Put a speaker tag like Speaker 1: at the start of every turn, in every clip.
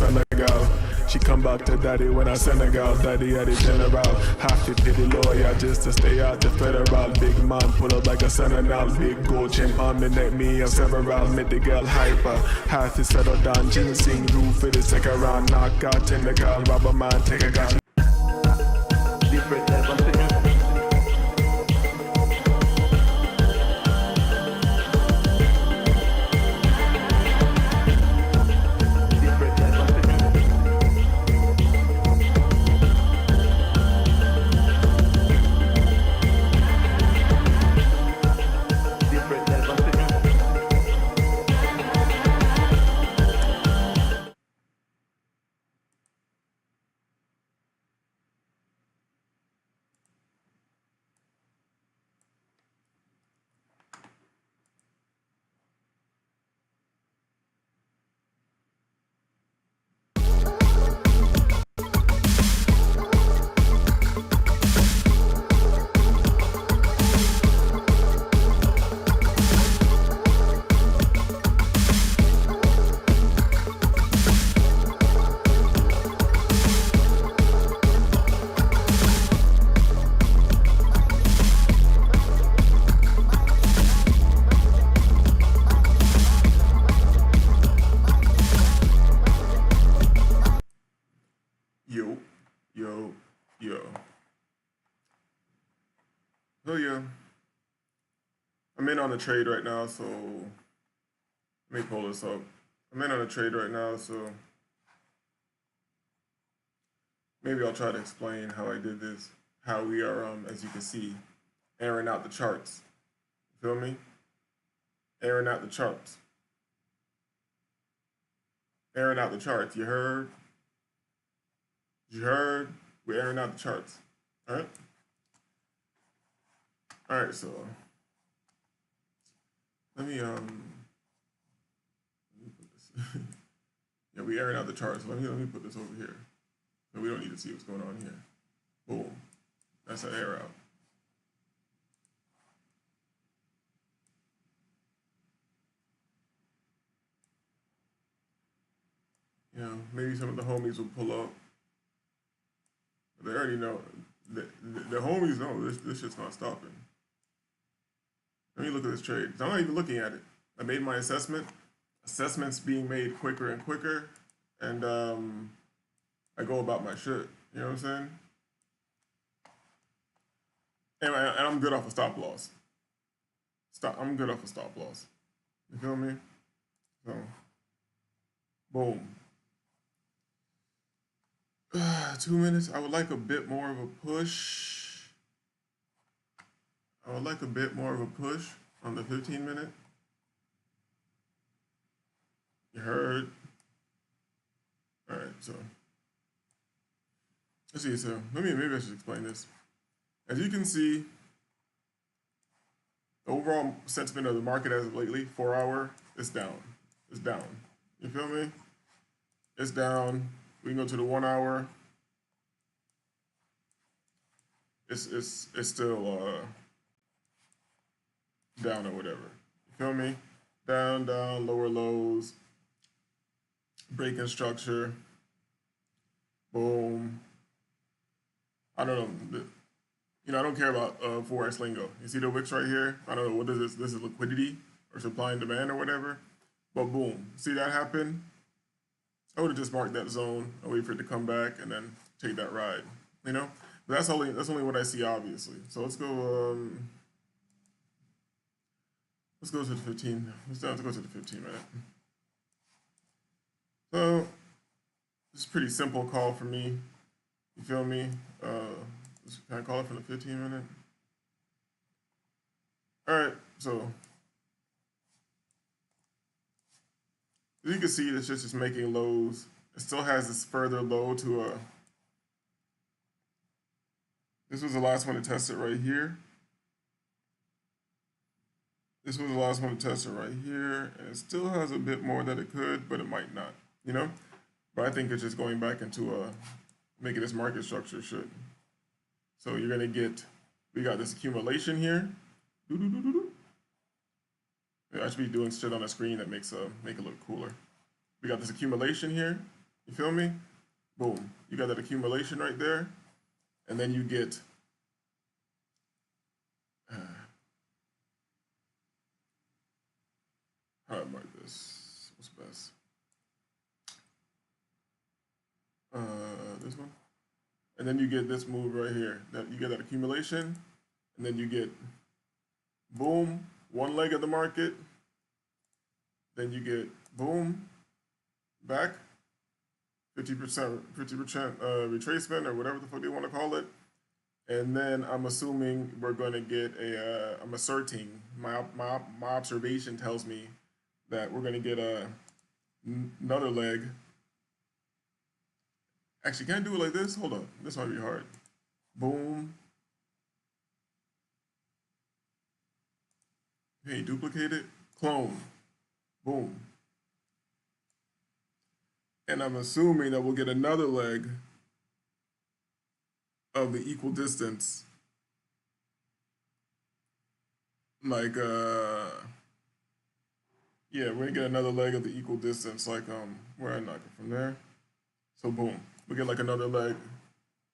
Speaker 1: Senegal. She come back to daddy when I Senegal. Daddy at the general. Have to pay the lawyer just to stay out the federal. Big man pull up like a sentinel. Big gold chain on the neck, me and several. Make the girl hyper. Have to settle down. Ginseng roof for the second round. Knock out in the car. Rubber man take a gun.
Speaker 2: Different type of thing.
Speaker 1: So yeah, I'm in on a trade right now, so let me pull this up. I'm in on a trade right now, so maybe I'll try to explain how I did this, how we are, as you can see, airing out the charts. You feel me? Airing out the charts. Airing out the charts. You heard? You heard? We're airing out the charts. All right? All right, so let me put this. Yeah, we airing out the charts. Let me put this over here. So we don't need to see what's going on here. Boom. That's an air out. You know, maybe some of the homies will pull up. They already know. The homies know this shit's not stopping. Let me look at this trade. I'm not even looking at it. I made my assessment. Assessments being made quicker and quicker, and I go about my shit. You know what I'm saying? And I'm good off a stop loss. I'm good off a stop loss. You feel me? So, boom. 2 minutes. I would like a bit more of a push. I would like a bit more of a push on the 15-minute. You heard? All right, so let's see. So maybe I should explain this. As you can see, the overall sentiment of the market as of lately, 4 hour, it's down. It's down. You feel me? It's down. We can go to the 1 hour. It's still down or whatever. You feel me? Down, lower lows, breaking structure. Boom. I don't know. You know, I don't care about FOREX lingo. You see the wicks right here? I don't know, what is this? This is liquidity or supply and demand or whatever. But boom, see that happen? I would have just marked that zone and wait for it to come back and then take that ride, you know? But that's only what I see, obviously. So let's go to the 15. Let's go to the 15 minute. So this is a pretty simple call for me. You feel me? Can I call it from the 15 minute? All right, so as you can see, it's just making lows. It still has this further low to a. This was the last one to test it right here. This was the last one to test it right here. And it still has a bit more that it could, but it might not, you know? But I think it's just going back into making this market structure should. So you're gonna get, we got this accumulation here. I should be doing shit on the screen that makes make it look cooler. We got this accumulation here. You feel me? Boom. You got that accumulation right there. And then you get how do I mark this? What's best? This one. And then you get this move right here. That you get that accumulation, and then you get boom, one leg of the market. Then you get boom, back, 50% retracement or whatever the fuck they want to call it. And then I'm assuming we're going to get I'm asserting, my observation tells me that we're going to get another leg. Actually, can I do it like this? Hold on, this might be hard. Boom. Hey, duplicate it, clone, boom. And I'm assuming that we'll get another leg of the equal distance. Like, yeah, we're gonna get another leg of the equal distance, like, where I knock it from there. So boom, we get like another leg.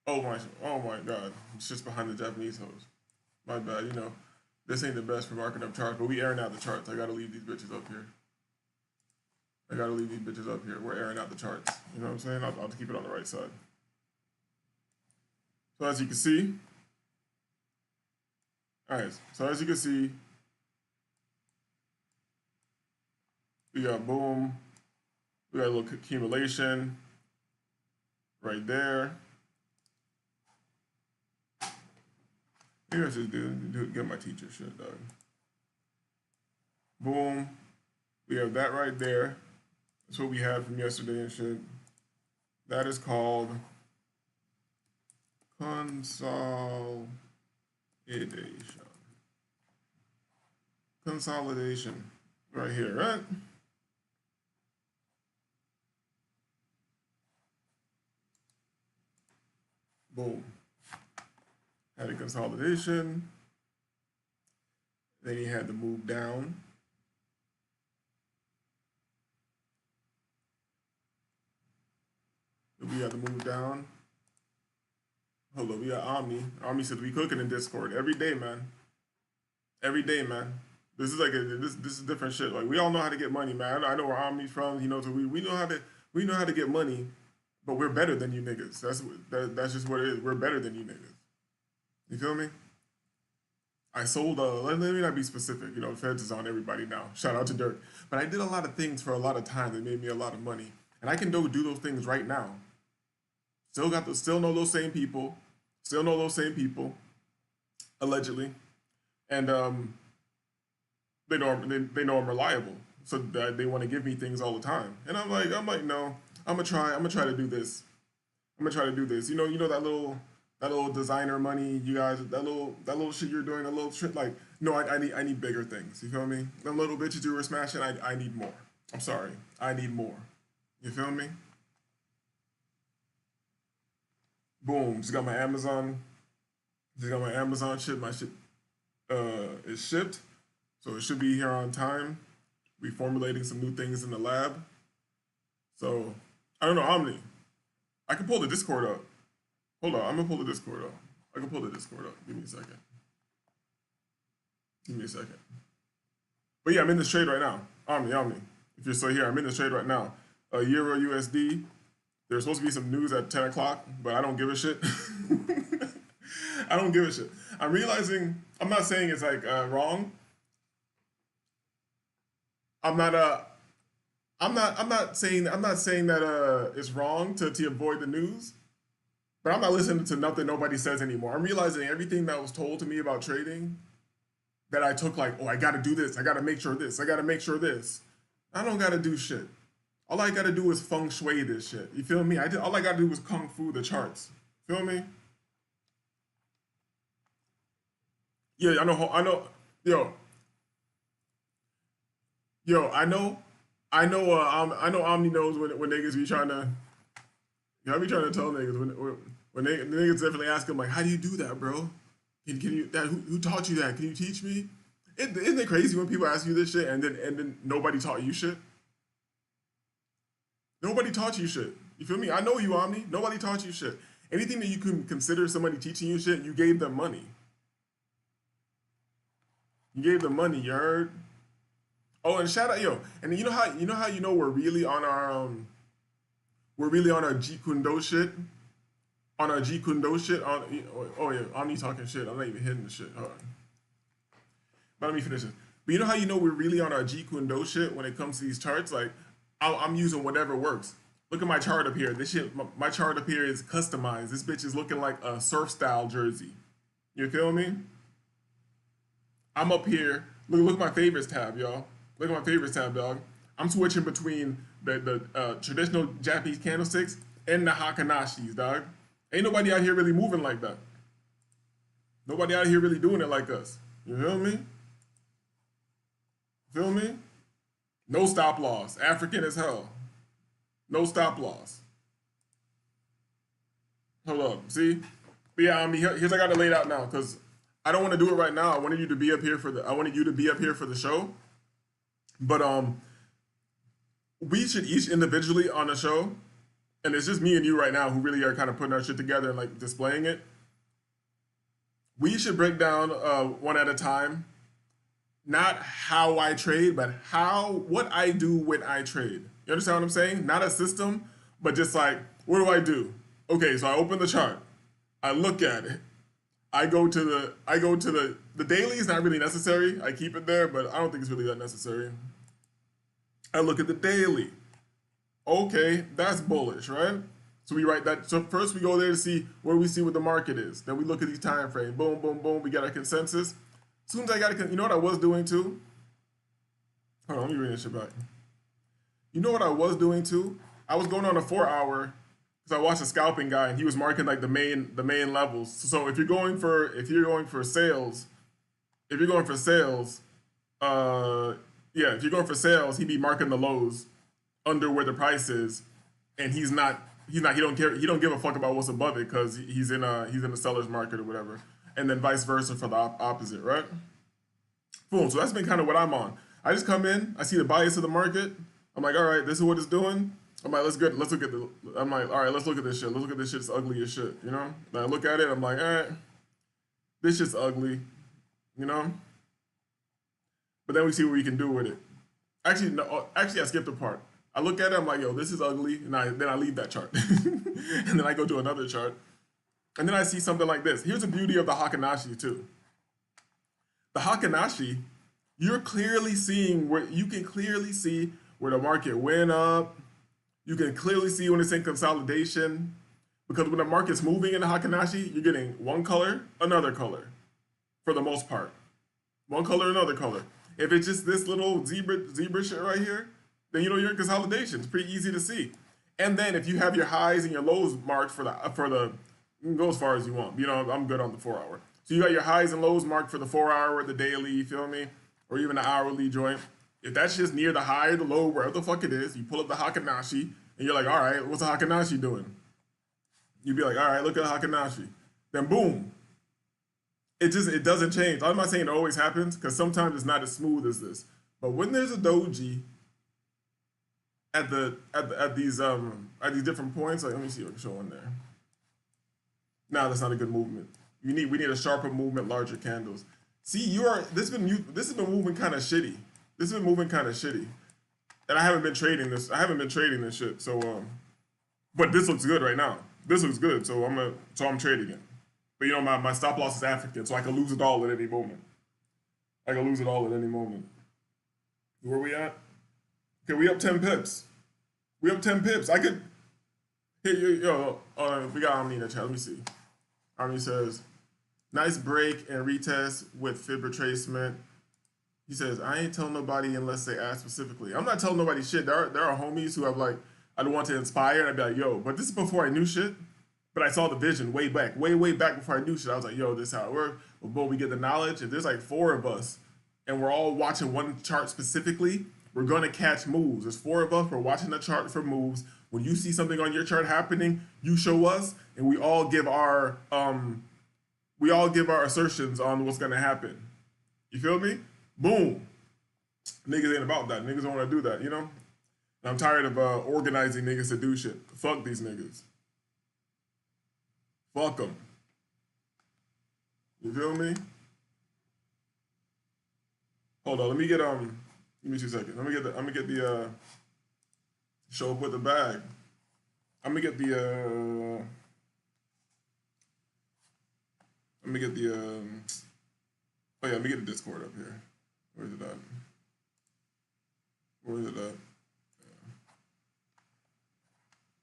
Speaker 1: Oh my God, it's just behind the Japanese hose. My bad, you know, this ain't the best for marking up charts, but we airing out the charts. I gotta leave these bitches up here. We're airing out the charts. You know what I'm saying? I'll keep it on the right side. So as you can see, all right, so as you can see, we got boom, we got a little accumulation right there. Maybe I should get my teacher shit, dog. Boom, we have that right there. That's what we had from yesterday and shit. That is called consolidation. Consolidation right here, right? Boom. Had a consolidation. Then he had to move down. We had to move down. Hold up, we got Omni. Omni says we cooking in Discord every day, man. Every day, man. This is like this is different shit. Like we all know how to get money, man. I know where Omni's from. You know, so we know how to get money, but we're better than you niggas. That's just what it is. We're better than you niggas. You feel me? I sold. Let me not be specific. You know, Feds is on everybody now. Shout out to DURK. But I did a lot of things for a lot of time that made me a lot of money, and I can do those things right now. Still know those same people. Still know those same people, allegedly, and they know I'm reliable, so that they want to give me things all the time. And I'm like, no, I'm gonna try to do this. You know that little designer money, you guys, that little shit you're doing, that little shit. Like, no, I need bigger things. You feel me? Them little bitches you were smashing, I need more. I'm sorry, I need more. You feel me? Boom, just got my Amazon. Just got my Amazon shit. My shit is shipped, so it should be here on time. We formulating some new things in the lab. So I don't know, Omni. I can pull the Discord up. Hold on, I'm gonna pull the Discord up. I can pull the Discord up. Give me a second. But yeah, I'm in this trade right now. Omni. If you're still here, I'm in this trade right now. Euro USD. There's supposed to be some news at 10 o'clock, but I don't give a shit. I don't give a shit. I'm realizing, I'm not saying it's like wrong. I'm not saying that it's wrong to avoid the news, but I'm not listening to nothing nobody says anymore. I'm realizing everything that was told to me about trading that I took like, oh, I got to do this. I got to make sure this. I got to make sure this. I don't got to do shit. All I gotta do is feng shui this shit. You feel me? All I gotta do is kung fu the charts. Feel me? Yeah, I know. Yo, I know. I know. Omni knows when niggas be trying to. I be trying to tell niggas when niggas definitely ask him like, how do you do that, bro? Can you who taught you that? Can you teach me? Isn't it crazy when people ask you this shit and then nobody taught you shit? Nobody taught you shit. You feel me? I know you, Omni. Nobody taught you shit. Anything that you can consider somebody teaching you shit, you gave them money. You gave them money. You heard? Oh, and shout out, yo. And you know we're really on our G Kundo shit. On our G Kundo shit. Oh yeah, Omni talking shit. I'm not even hitting the shit. Hold on. But let me finish this. But you know how you know we're really on our G Kundo shit when it comes to these charts? Like, I'm using whatever works. Look at my chart up here. This shit, my chart up here is customized. This bitch is looking like a surf style jersey. You feel me? I'm up here. Look at my favorites tab, y'all. Look at my favorites tab, dog. I'm switching between the traditional Japanese candlesticks and the Hakanashis, dog. Ain't nobody out here really moving like that. Nobody out here really doing it like us. You feel me? Feel me? No stop loss. African as hell. No stop loss. Hold up. See? But yeah, I mean, here's I got it laid out now because I don't want to do it right now. I wanted you to be up here for the show. But we should each individually on the show, and it's just me and you right now who really are kind of putting our shit together and like displaying it. We should break down one at a time. Not how I trade, but what I do when I trade. You understand what I'm saying? Not a system, but just like, what do I do? Okay, so I open the chart. I look at it. I go to the daily is not really necessary. I keep it there, but I don't think it's really that necessary. I look at the daily. Okay, that's bullish, right? So we write that. So first we go there to see where we see what the market is. Then we look at these time frames. Boom, boom, boom. We got our consensus. As soon as I got you know what I was doing too? Hold on, let me read this shit back. You know what I was doing too? I was going on a 4-hour because I watched a scalping guy and he was marking like the main levels. So if you're going for sales, if you're going for sales, he'd be marking the lows under where the price is, and he don't give a fuck about what's above it because he's in the seller's market or whatever. And then vice versa for the opposite, right? Boom. So that's been kind of what I'm on. I just come in, I see the bias of the market. I'm like, all right, this is what it's doing. I'm like, let's look at I'm like, all right, let's look at this shit. Let's look at this shit. It's ugly as shit, you know? And I look at it, I'm like, this shit's ugly, you know? But then we see what we can do with it. Actually, no, I skipped a part. I look at it, I'm like, yo, this is ugly, and then I leave that chart. And then I go to another chart. And then I see something like this. Here's the beauty of the Hakanashi too. The Hakanashi, you can clearly see where the market went up. You can clearly see when it's in consolidation. Because when the market's moving in the Hakanashi, you're getting one color, another color. For the most part. One color, another color. If it's just this little zebra shit right here, then you know you're in consolidation. It's pretty easy to see. And then if you have your highs and your lows marked for the you can go as far as you want. You know, I'm good on the 4-hour. So you got your highs and lows marked for the 4-hour, the daily, you feel me? Or even the hourly joint. If that's just near the high or the low, wherever the fuck it is, you pull up the Hakanashi, and you're like, all right, what's the Hakanashi doing? You'd be like, all right, look at the Hakanashi. Then boom. It doesn't change. I'm not saying it always happens, because sometimes it's not as smooth as this. But when there's a doji at these different points, like let me see what I can show in there. No, that's not a good movement. We need a sharper movement, larger candles. See, this has been moving kind of shitty. This has been moving kind of shitty, and I haven't been trading this. Shit. So, but this looks good right now. This looks good. So I'm trading it. But you know, my stop loss is African, so I can lose it all at any moment. Where we at? Okay, we up 10 pips. I could. Hey, yo, we got Omni in the chat. Let me see. Omni says, nice break and retest with fib retracement. He says, I ain't telling nobody unless they ask specifically. I'm not telling nobody shit. There are homies who have like, I don't want to inspire, and I'd be like, yo, but this is before I knew shit. But I saw the vision way back before I knew shit. I was like, yo, this is how it works. But boom, we get the knowledge. If there's like 4 of us and we're all watching one chart specifically, we're going to catch moves. There's 4 of us. We're watching the chart for moves. When you see something on your chart happening, you show us, and we all give our assertions on what's going to happen. You feel me? Boom. Niggas ain't about that. Niggas don't want to do that, you know? And I'm tired of organizing niggas to do shit. Fuck these niggas. Fuck them. You feel me? Hold on, let me get give me 2 seconds. I'm gonna get the show up with the bag. I'm gonna get the let me get the oh yeah, let me get the Discord up here. Where is it at? Where is it at? Yeah.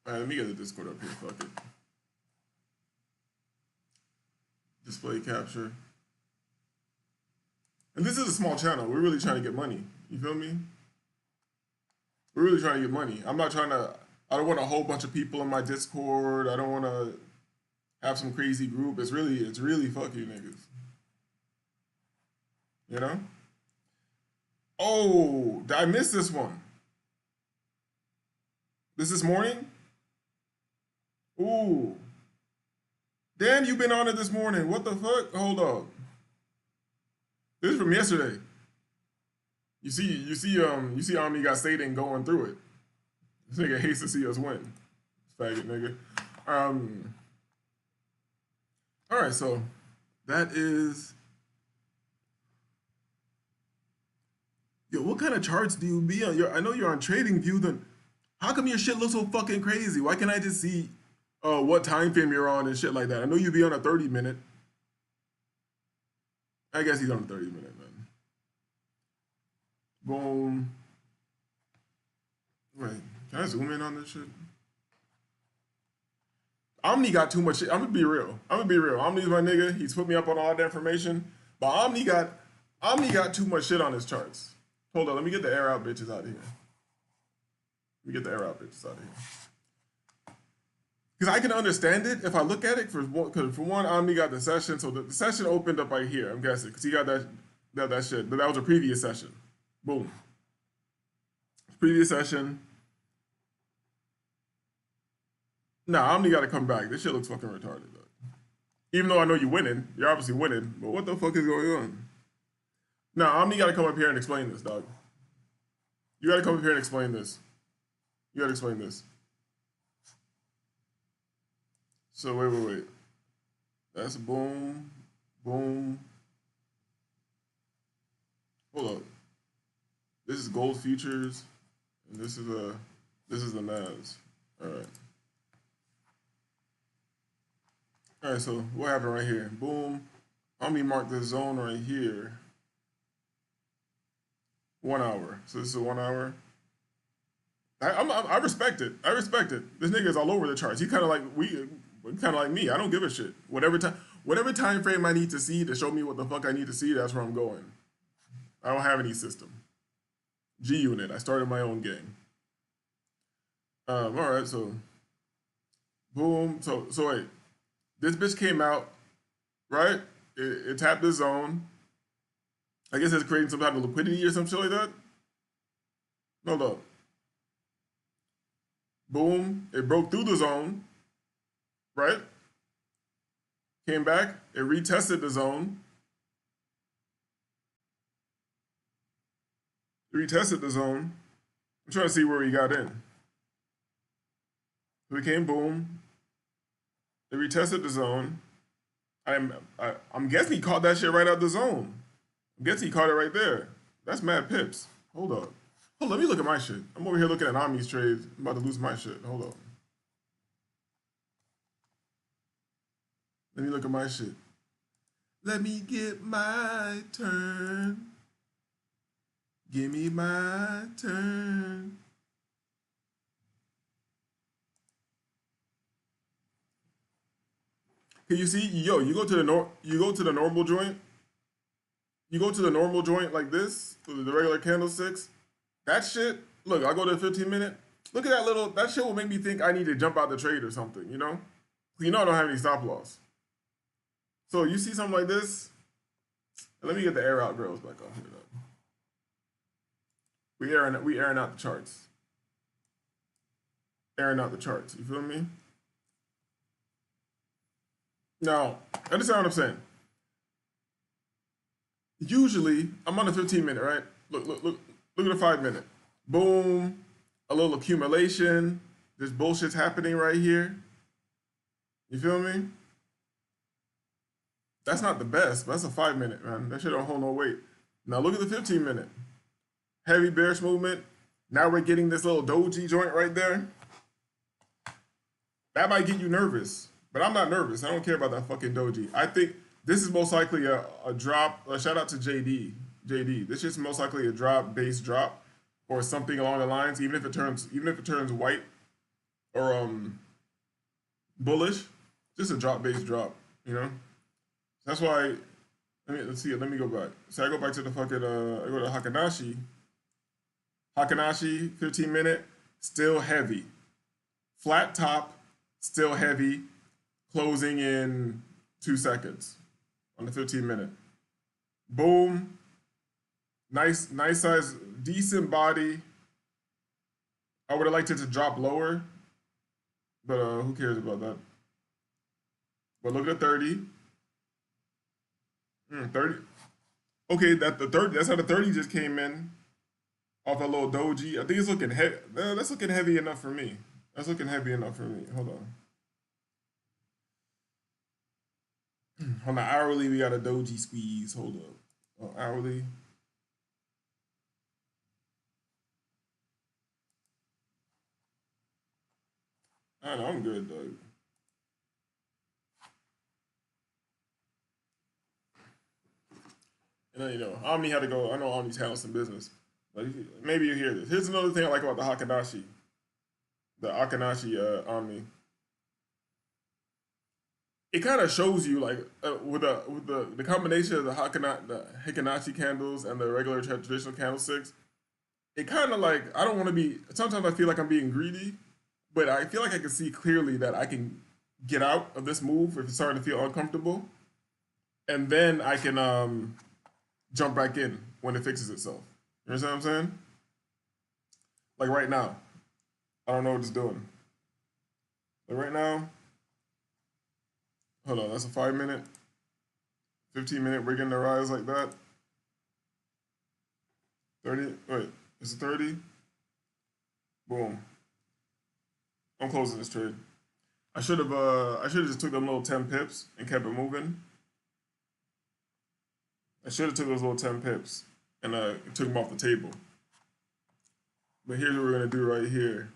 Speaker 1: Alright, let me get the Discord up here, fuck it. Display capture. And this is a small channel. We're really trying to get money. You feel me? We're really trying to get money. I'm not trying to, I don't want a whole bunch of people in my Discord. I don't want to have some crazy group. It's really fuck you niggas. You know? Oh, did I miss this one? This morning? Ooh. Damn, you been on it this morning. What the fuck? Hold up. This is from yesterday. You see Omni got Satan going through it. This nigga hates to see us win. Faggot nigga. All right, so that is. Yo, what kind of charts do you be on? I know you're on TradingView. Then how come your shit looks so fucking crazy? Why can't I just see what time frame you're on and shit like that? I know you be on a 30-minute. I guess he's on a 30-minute, man. Boom. Wait, can I zoom in on this shit? Omni got too much shit. I'm gonna be real. Omni's my nigga. He's put me up on all that information. But Omni got too much shit on his charts. Hold on, let me get the air out bitches out of here. Because I can understand it if I look at it. For one, Omni got the session, so the session opened up right here. I'm guessing because he got that shit. But that was a previous session. Boom. Previous session. Nah, Omni got to come back. This shit looks fucking retarded, though. Even though I know you're winning, you're obviously winning. But what the fuck is going on? Nah, Omni got to come up here and explain this, dog. You got to come up here and explain this. You got to explain this. So wait. That's boom, boom. Hold up. This is gold futures, and this is the NAS. All right. All right. So what happened right here? Boom. Let me mark this zone right here. 1 hour. So this is a 1 hour. I respect it. This nigga is all over the charts. He kind of like me. I don't give a shit. Whatever time frame I need to see to show me what the fuck I need to see, that's where I'm going. I don't have any system. G Unit. I started my own game. All right. So, boom. So wait. This bitch came out, right? It tapped the zone. I guess it's creating some type of liquidity or some shit like that. Hold up. Boom. It broke through the zone. Right? Came back. It retested the zone. I'm trying to see where we got in. We came boom. It retested the zone. I'm guessing he caught that shit right out the zone. I'm guessing he caught it right there. That's mad pips. Hold up. Let me look at my shit. I'm over here looking at Omni's trades. I'm about to lose my shit. Hold up. Let me look at my shit. Let me get my turn. Give me my turn. Can you see? Yo, you go to the normal joint. You go to the normal joint like this, the regular candlesticks. That shit. Look, I go to the 15-minute. Look at that little. That shit will make me think I need to jump out the trade or something. You know? You know I don't have any stop loss. So you see something like this. Let me get the air out girls back off here. We airing out the charts. Airing out the charts. You feel me? Now, understand what I'm saying. Usually, I'm on a 15-minute, right? Look at the 5-minute. Boom, a little accumulation. This bullshit's happening right here. You feel me? That's not the best, but that's a 5 minute, man. That shit don't hold no weight. Now look at the 15 minute. Heavy bearish movement. Now we're getting this little doji joint right there. That might get you nervous, but I'm not nervous. I don't care about that fucking doji. I think this is most likely a drop. Shout out to JD. JD. This is most likely a drop, base drop, or something along the lines. Even if it turns white or bullish, just a drop, base drop. You know. That's why. Let's see. Let me go back. So I go back to the fucking. I go to Hakanashi. Hakanashi, 15 minute, still heavy. Flat top, still heavy. Closing in 2 seconds on the 15 minute. Boom. Nice size, decent body. I would have liked it to drop lower, but who cares about that? But look at the 30. 30. Okay, that's how the 30 just came in off a little doji. I think it's looking heavy. That's looking heavy enough for me. That's looking heavy enough for me. Hold on. On the hourly, we got a doji squeeze. Hold up. Hourly. I know, I'm good, though. And then, Omni had to go. I know Omni's handling some business. But maybe you hear this. Here's another thing I like about the Hakanashi. The Akanashi Omni. It kind of shows you, like, with the combination of the Hikanashi candles and the regular traditional candlesticks, it kind of like, I don't want to be, sometimes I feel like I'm being greedy, but I feel like I can see clearly that I can get out of this move if it's starting to feel uncomfortable, and then I can jump back in when it fixes itself. You understand what I'm saying? Like right now, I don't know what it's doing. Like right now, hold on, that's a 5 minute, 15 minute, we're getting the rise like that. 30, wait, it's a 30. Boom. I'm closing this trade. I should have just took them little 10 pips and kept it moving. I should have took those little 10 pips and took them off the table. But here's what we're gonna do right here.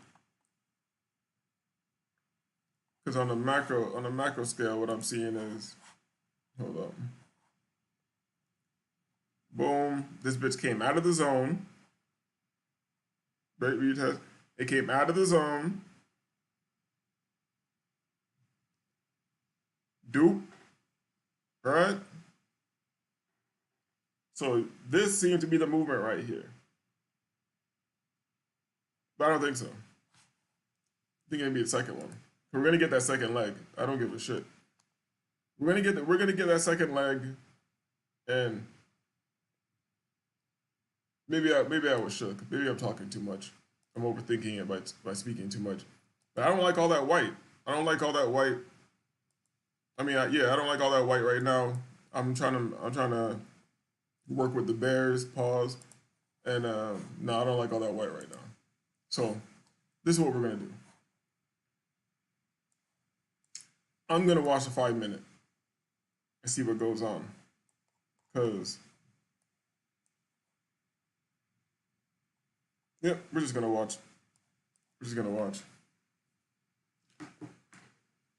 Speaker 1: Because on the macro scale, what I'm seeing is, hold up. Boom, this bitch came out of the zone. Right, retest. It came out of the zone. Dupe. Right? So this seemed to be the movement right here. But I don't think so. I think it'll be the second one. We're gonna get that second leg. I don't give a shit. We're gonna get that second leg, and maybe I was shook. Maybe I'm talking too much. I'm overthinking it by speaking too much. But I don't like all that white. I don't like all that white. I mean, I don't like all that white right now. I'm trying to work with the bears. Pause. And no, I don't like all that white right now. So this is what we're gonna do. I'm gonna watch a 5 minute and see what goes on, cause yep, we're just gonna watch. We're just gonna watch. Let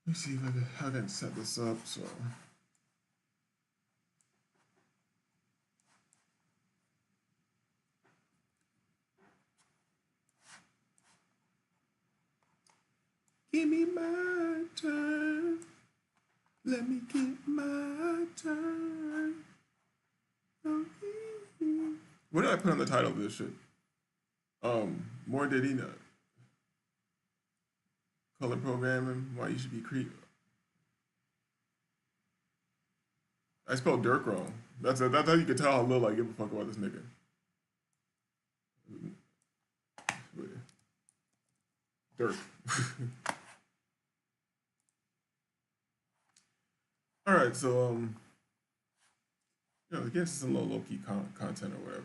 Speaker 1: me see if I can set this up so. Give me my turn. Let me get my turn. Okay. What did I put on the title of this shit? More Diddy nut. Color programming. Why you should be creep. I spelled DURK wrong. That's how you can tell how little I give a fuck about this nigga. DURK. All right, so I guess it's some low key content or whatever.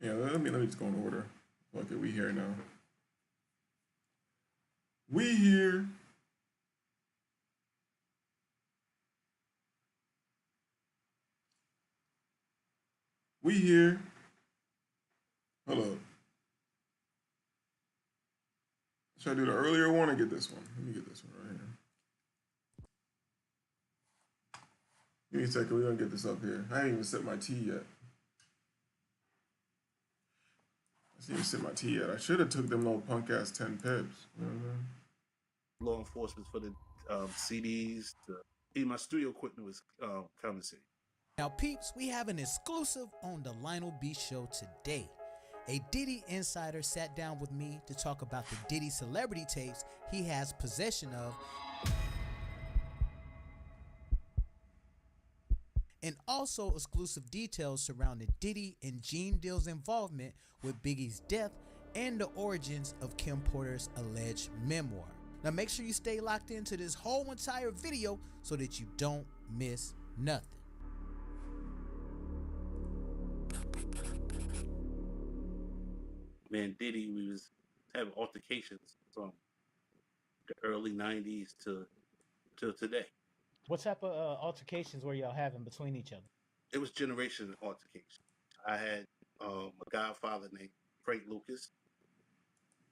Speaker 1: Yeah, let me just go in order. Okay, we here now. We here. We here. Hold up. Should I do the earlier one or get this one? Let me get this one right here. Give me a second. We're gonna get this up here. I haven't even set my tea yet. I didn't even set my tea yet. I should have took them little punk ass 10 pips.
Speaker 3: Law enforcement for the CDs. Even my studio equipment was confiscated.
Speaker 4: Now, peeps, we have an exclusive on the Lionel B Show today. A Diddy insider sat down with me to talk about the Diddy celebrity tapes he has possession of, and also exclusive details surrounding Diddy and Gene Deal's involvement with Biggie's death and the origins of Kim Porter's alleged memoir. Now make sure you stay locked into this whole entire video so that you don't miss nothing.
Speaker 3: Man, Diddy, we was having altercations from the early '90s to today.
Speaker 5: What type of altercations were y'all having between each other?
Speaker 3: It was generation altercation. I had a godfather named Frank Lucas,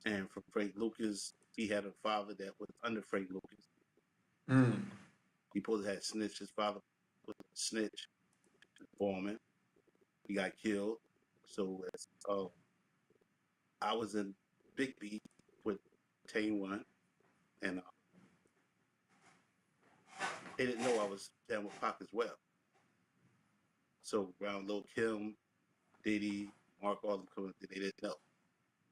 Speaker 3: and from Frank Lucas, he had a father that was under Frank Lucas. He supposed to have snitched. His father was a snitch, foreman. He got killed. So I was in big beef with Tane One, and they didn't know I was down with Pac as well. So around Lil Kim, Diddy, Mark, all them coming, they didn't know.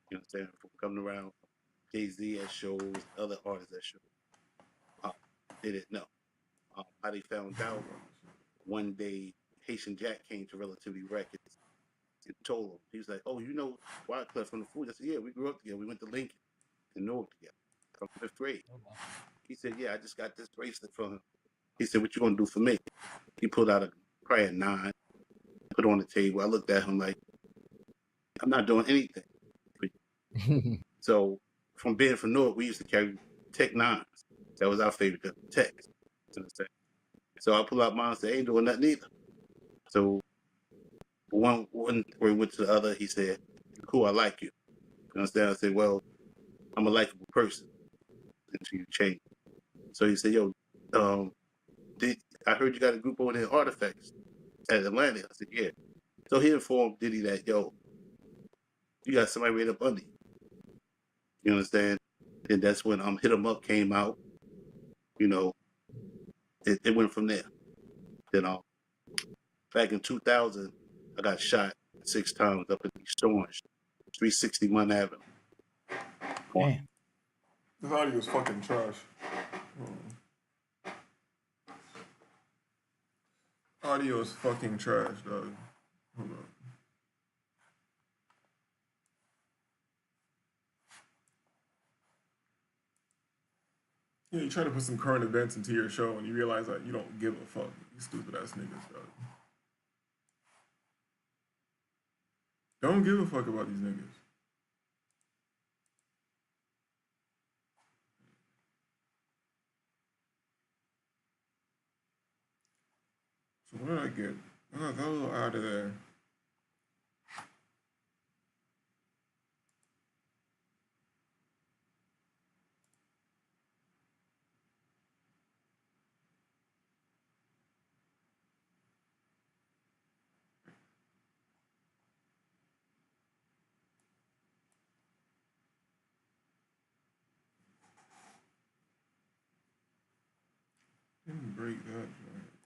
Speaker 3: You understand? From coming around Jay-Z at shows, other artists at shows, they didn't know. How they found out, one day Haitian Jack came to Relativity Records and told him, he was like, "Oh, you know Wyclef from the Food?" I said, "Yeah, we grew up together. We went to Lincoln and Newark together from 5th grade." He said, "Yeah, I just got this bracelet from him." He said, "What you gonna do for me?" He pulled out probably a 9, put it on the table. I looked at him like, "I'm not doing anything." So from being from Newark, we used to carry Tech 9s. That was our favorite Tech. So I pull out mine and say, "Ain't doing nothing either." So one where we went to the other, he said, "Cool, I like you." You understand? I said, "Well, I'm a likable person until you change." So he said, "Yo, I heard you got a group over there, Artifacts, at Atlanta." I said, "Yeah." So he informed Diddy that, "Yo, you got somebody right up under you." You understand? And that's when Hit 'Em Up came out. You know, it went from there. Then back in 2000, I got shot 6 times up in East Orange, 361 Avenue.
Speaker 5: Damn.
Speaker 1: This audio is fucking trash. Audio is fucking trash, dog. Hold on. Yeah, you try to put some current events into your show and you realize that you don't give a fuck. You stupid ass niggas, dog. Don't give a fuck about these niggas. So what did I get? I got a little out of there. Didn't break that right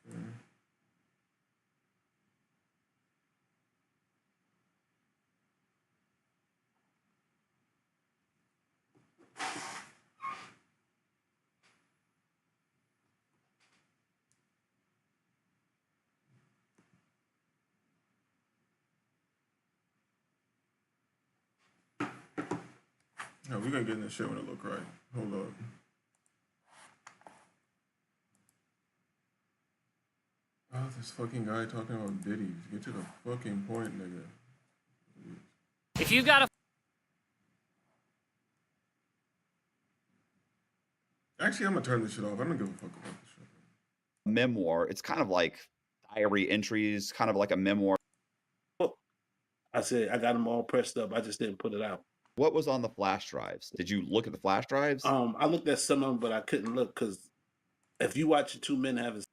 Speaker 1: there. No, we're gonna get in this shit when it look right. Hold up. Oh, this fucking guy talking about Diddy. Get to the fucking point, nigga.
Speaker 6: If you got a
Speaker 1: Actually, I'm gonna turn this shit off. I don't give a fuck about this shit.
Speaker 7: memoir, it's kind of like diary entries, kind of like a memoir.
Speaker 3: I said I got them all pressed up. I just didn't put it out.
Speaker 7: What was on the flash drives? Did you look at the flash drives?
Speaker 3: I looked at some of them, but I couldn't look because if you watch two men having,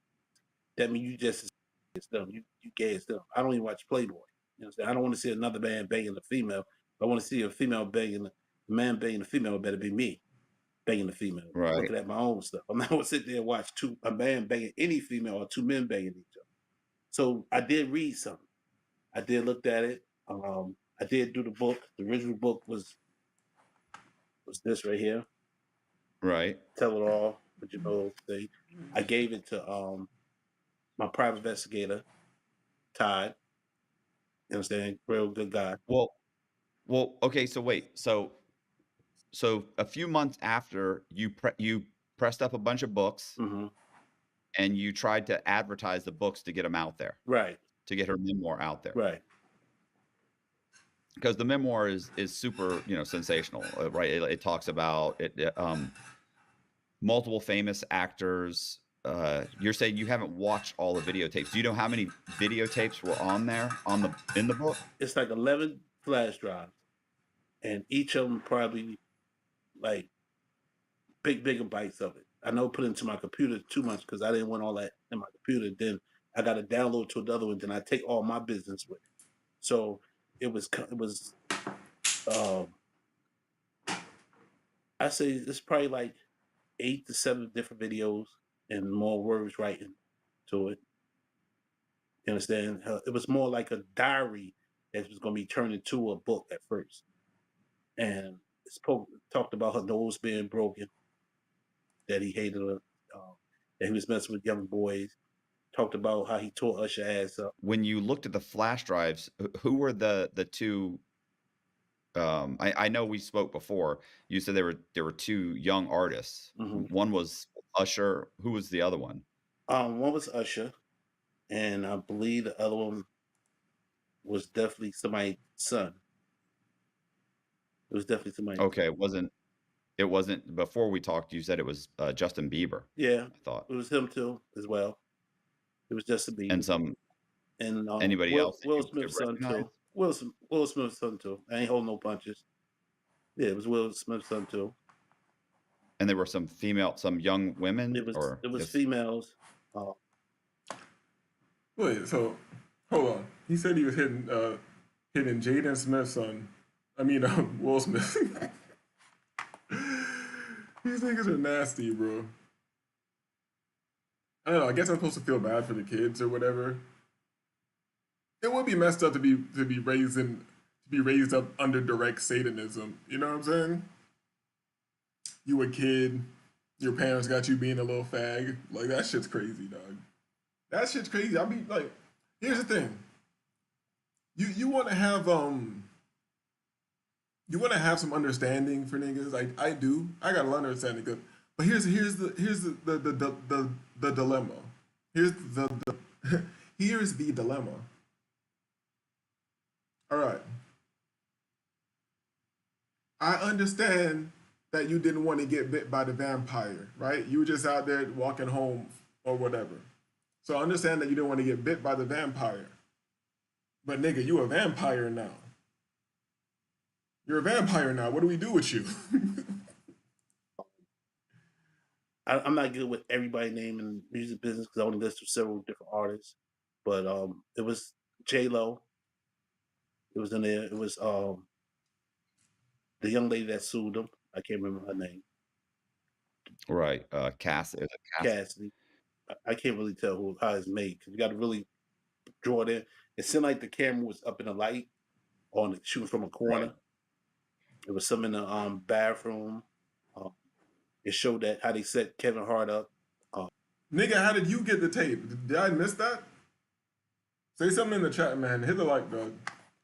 Speaker 3: that means you just it's them. You gay as them. I don't even watch Playboy. You know what I'm saying? I don't want to see another man banging a female. If I want to see a female banging a man banging a female, it better be me banging the female.
Speaker 7: Right.
Speaker 3: Looking at my own stuff. I'm not gonna sit there and watch a man banging any female or two men banging each other. So I did read something. I did look at it. I did do the book. The original book was this right here.
Speaker 7: Right.
Speaker 3: Tell it all, but you know, I gave it to my private investigator, Todd. You understand? Real good guy.
Speaker 7: Well, okay. So wait. So a few months after you pressed up a bunch of books,
Speaker 3: Mm-hmm.
Speaker 7: and you tried to advertise the books to get them out there,
Speaker 3: Right.
Speaker 7: to get her memoir out there,
Speaker 3: Right.
Speaker 7: because the memoir is super, sensational, right? It talks about it. Multiple famous actors. You're saying you haven't watched all the videotapes. Do you know how many videotapes were on there in the book?
Speaker 3: It's like 11 flash drives, and each of them probably like big gigabytes of it. I know put into my computer too much because I didn't want all that in my computer. Then I got to download to another one. Then I take all my business with it. So it was. I say it's probably like 8 to 7 different videos and more words writing to it. You understand? It was more like a diary that was going to be turned into a book at first. And it's talked about her nose being broken, that he hated her, that he was messing with young boys. Talked about how he tore Usher ass up.
Speaker 7: When you looked at the flash drives, who were the two? I know we spoke before. You said there were two young artists.
Speaker 3: Mm-hmm.
Speaker 7: One was Usher. Who was the other one?
Speaker 3: One was Usher, and I believe the other one was definitely somebody's son. It was definitely somebody.
Speaker 7: Okay, it wasn't before we talked. You said it was Justin Bieber.
Speaker 3: Yeah,
Speaker 7: I thought
Speaker 3: it was him too as well. It was Justin Bieber
Speaker 7: and anybody else.
Speaker 3: Will Smith's son too. Will Smith's son too. I ain't holding no punches. Yeah, it was Will Smith's son too.
Speaker 7: And there were some young women.
Speaker 3: It was females.
Speaker 1: Wait, so hold on. He said he was hitting Jaden Smith's son. I mean, Will Smith. These niggas are nasty, bro. I don't know. I guess I'm supposed to feel bad for the kids or whatever. It would be messed up to be raised up under direct Satanism. You know what I'm saying? You a kid, your parents got you being a little fag. Like, that shit's crazy, dog. That shit's crazy. I mean, like, here's the thing. You want to have some understanding for niggas. Like, I do. I got a lot of understanding. But here's the dilemma. Here's the dilemma. All right. I understand that you didn't want to get bit by the vampire, right? You were just out there walking home or whatever. So I understand that you didn't want to get bit by the vampire. But nigga, you a vampire now. You're a vampire now. What do we do with you?
Speaker 3: I'm not good with everybody's name in the music business because I only listen to several different artists. But it was J-Lo. It was in there. It was the young lady that sued him. I can't remember her name.
Speaker 7: Right. Cassidy.
Speaker 3: Cassidy. I can't really tell how it's made because you got to really draw it in. It seemed like the camera was up in the light shooting from a corner. Right. There was some in the bathroom. It showed that how they set Kevin Hart up.
Speaker 1: Nigga, how did you get the tape? Did I miss that? Say something in the chat, man. Hit the like, dog.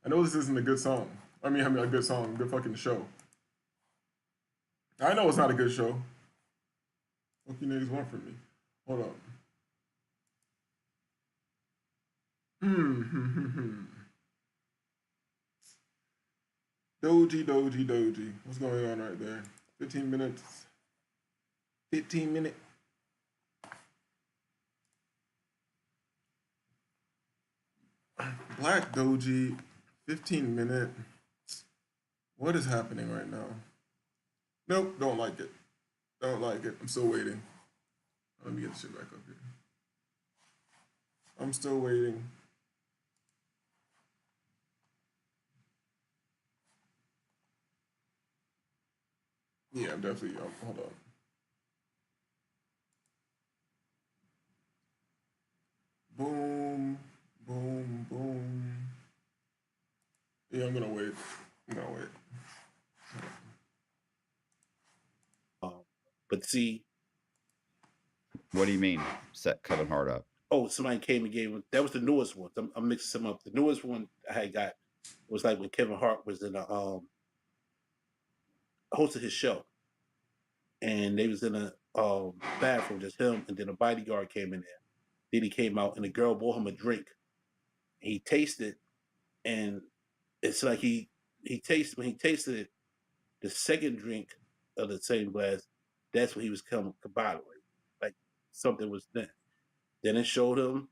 Speaker 1: I know this isn't a good song. I mean, a good song, good fucking show. I know it's not a good show. What you niggas want from me? Hold up. Doji. What's going on right there? 15 minutes. 15 minute. Black Doji. 15 minute. What is happening right now? Nope, don't like it. Don't like it. I'm still waiting. Let me get the shit back up here. I'm still waiting. Yeah, I'm definitely. Hold on. Boom, boom, boom. Yeah, I'm gonna wait.
Speaker 3: But see,
Speaker 7: What do you mean? Set Kevin Hart up?
Speaker 3: oh, somebody came and gave him. That was the newest one. I'm mixing them up. The newest one I had got was like when Kevin Hart was in a hosted his show, and they was in a bathroom, just him, and then a bodyguard came in there. Diddy came out, and the girl bought him a drink. He tasted, and it's like when he tasted it, the second drink of the same glass, that's when he was coming combobulated, like something was there. Then it showed him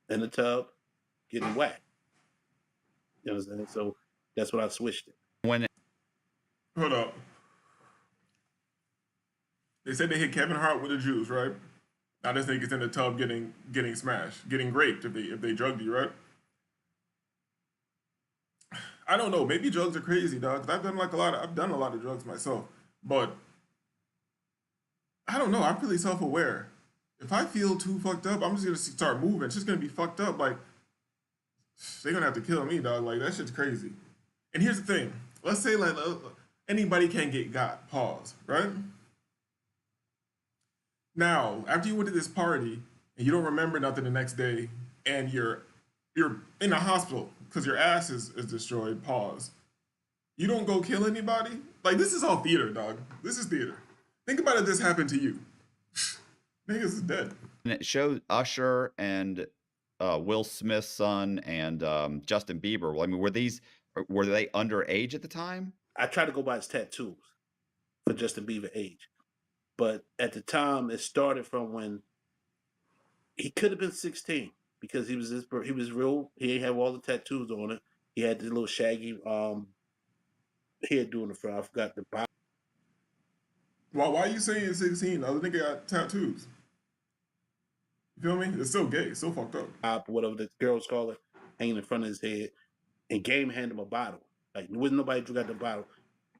Speaker 3: in the tub getting whacked. You know what I'm saying? So that's when I switched it.
Speaker 7: When
Speaker 1: Hold up. They said they hit Kevin Hart with the juice, right? Now this nigga's in the tub getting smashed, getting raped if they drugged you, right? I don't know. Maybe drugs are crazy, dog. 'Cause I've done a lot of drugs myself, but I don't know. I'm really self-aware. If I feel too fucked up, I'm just gonna start moving. It's just gonna be fucked up. Like they're gonna have to kill me, dog. Like that shit's crazy. And here's the thing. Let's say like anybody can get got. Pause. Right now, after you went to this party and you don't remember nothing the next day, and you're in a hospital because your ass is destroyed. Pause. You don't go kill anybody. Like this is all theater, dog. This is theater. Think about if this happened to you. Niggas is dead.
Speaker 7: and it showed Usher and Will Smith's son and Justin Bieber. Well, I mean, were they underage at the time?
Speaker 3: I tried to go by his tattoos for Justin Bieber age, but at the time it started from when he could have been 16 because he was real. He ain't have all the tattoos on it. He had the little shaggy hair doing the front. I forgot the bottom.
Speaker 1: Why are you saying 16? The other nigga got tattoos. You feel me? It's still gay. It's still fucked up.
Speaker 3: Whatever the girls call it, hanging in front of his head. And Game handed him a bottle. Like there wasn't nobody drink out the bottle.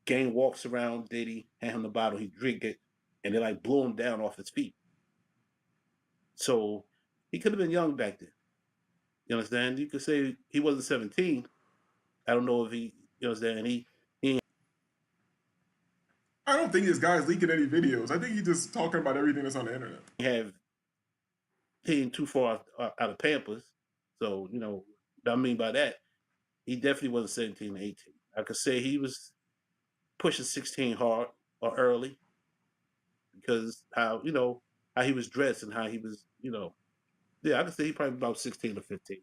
Speaker 3: Game walks around Diddy, hand him the bottle, he drink it, and they like blew him down off his feet. So he could have been young back then. You understand? You could say he wasn't 17. I don't know if he, you understand? He
Speaker 1: I don't think this guy's leaking any videos. I think he's just talking about everything that's on the internet.
Speaker 3: he ain't too far out of Pampers. So, you know, what I mean by that, he definitely wasn't 17 or 18. I could say he was pushing 16 hard or early because how he was dressed and how he was, yeah, I could say he probably about 16 or 15.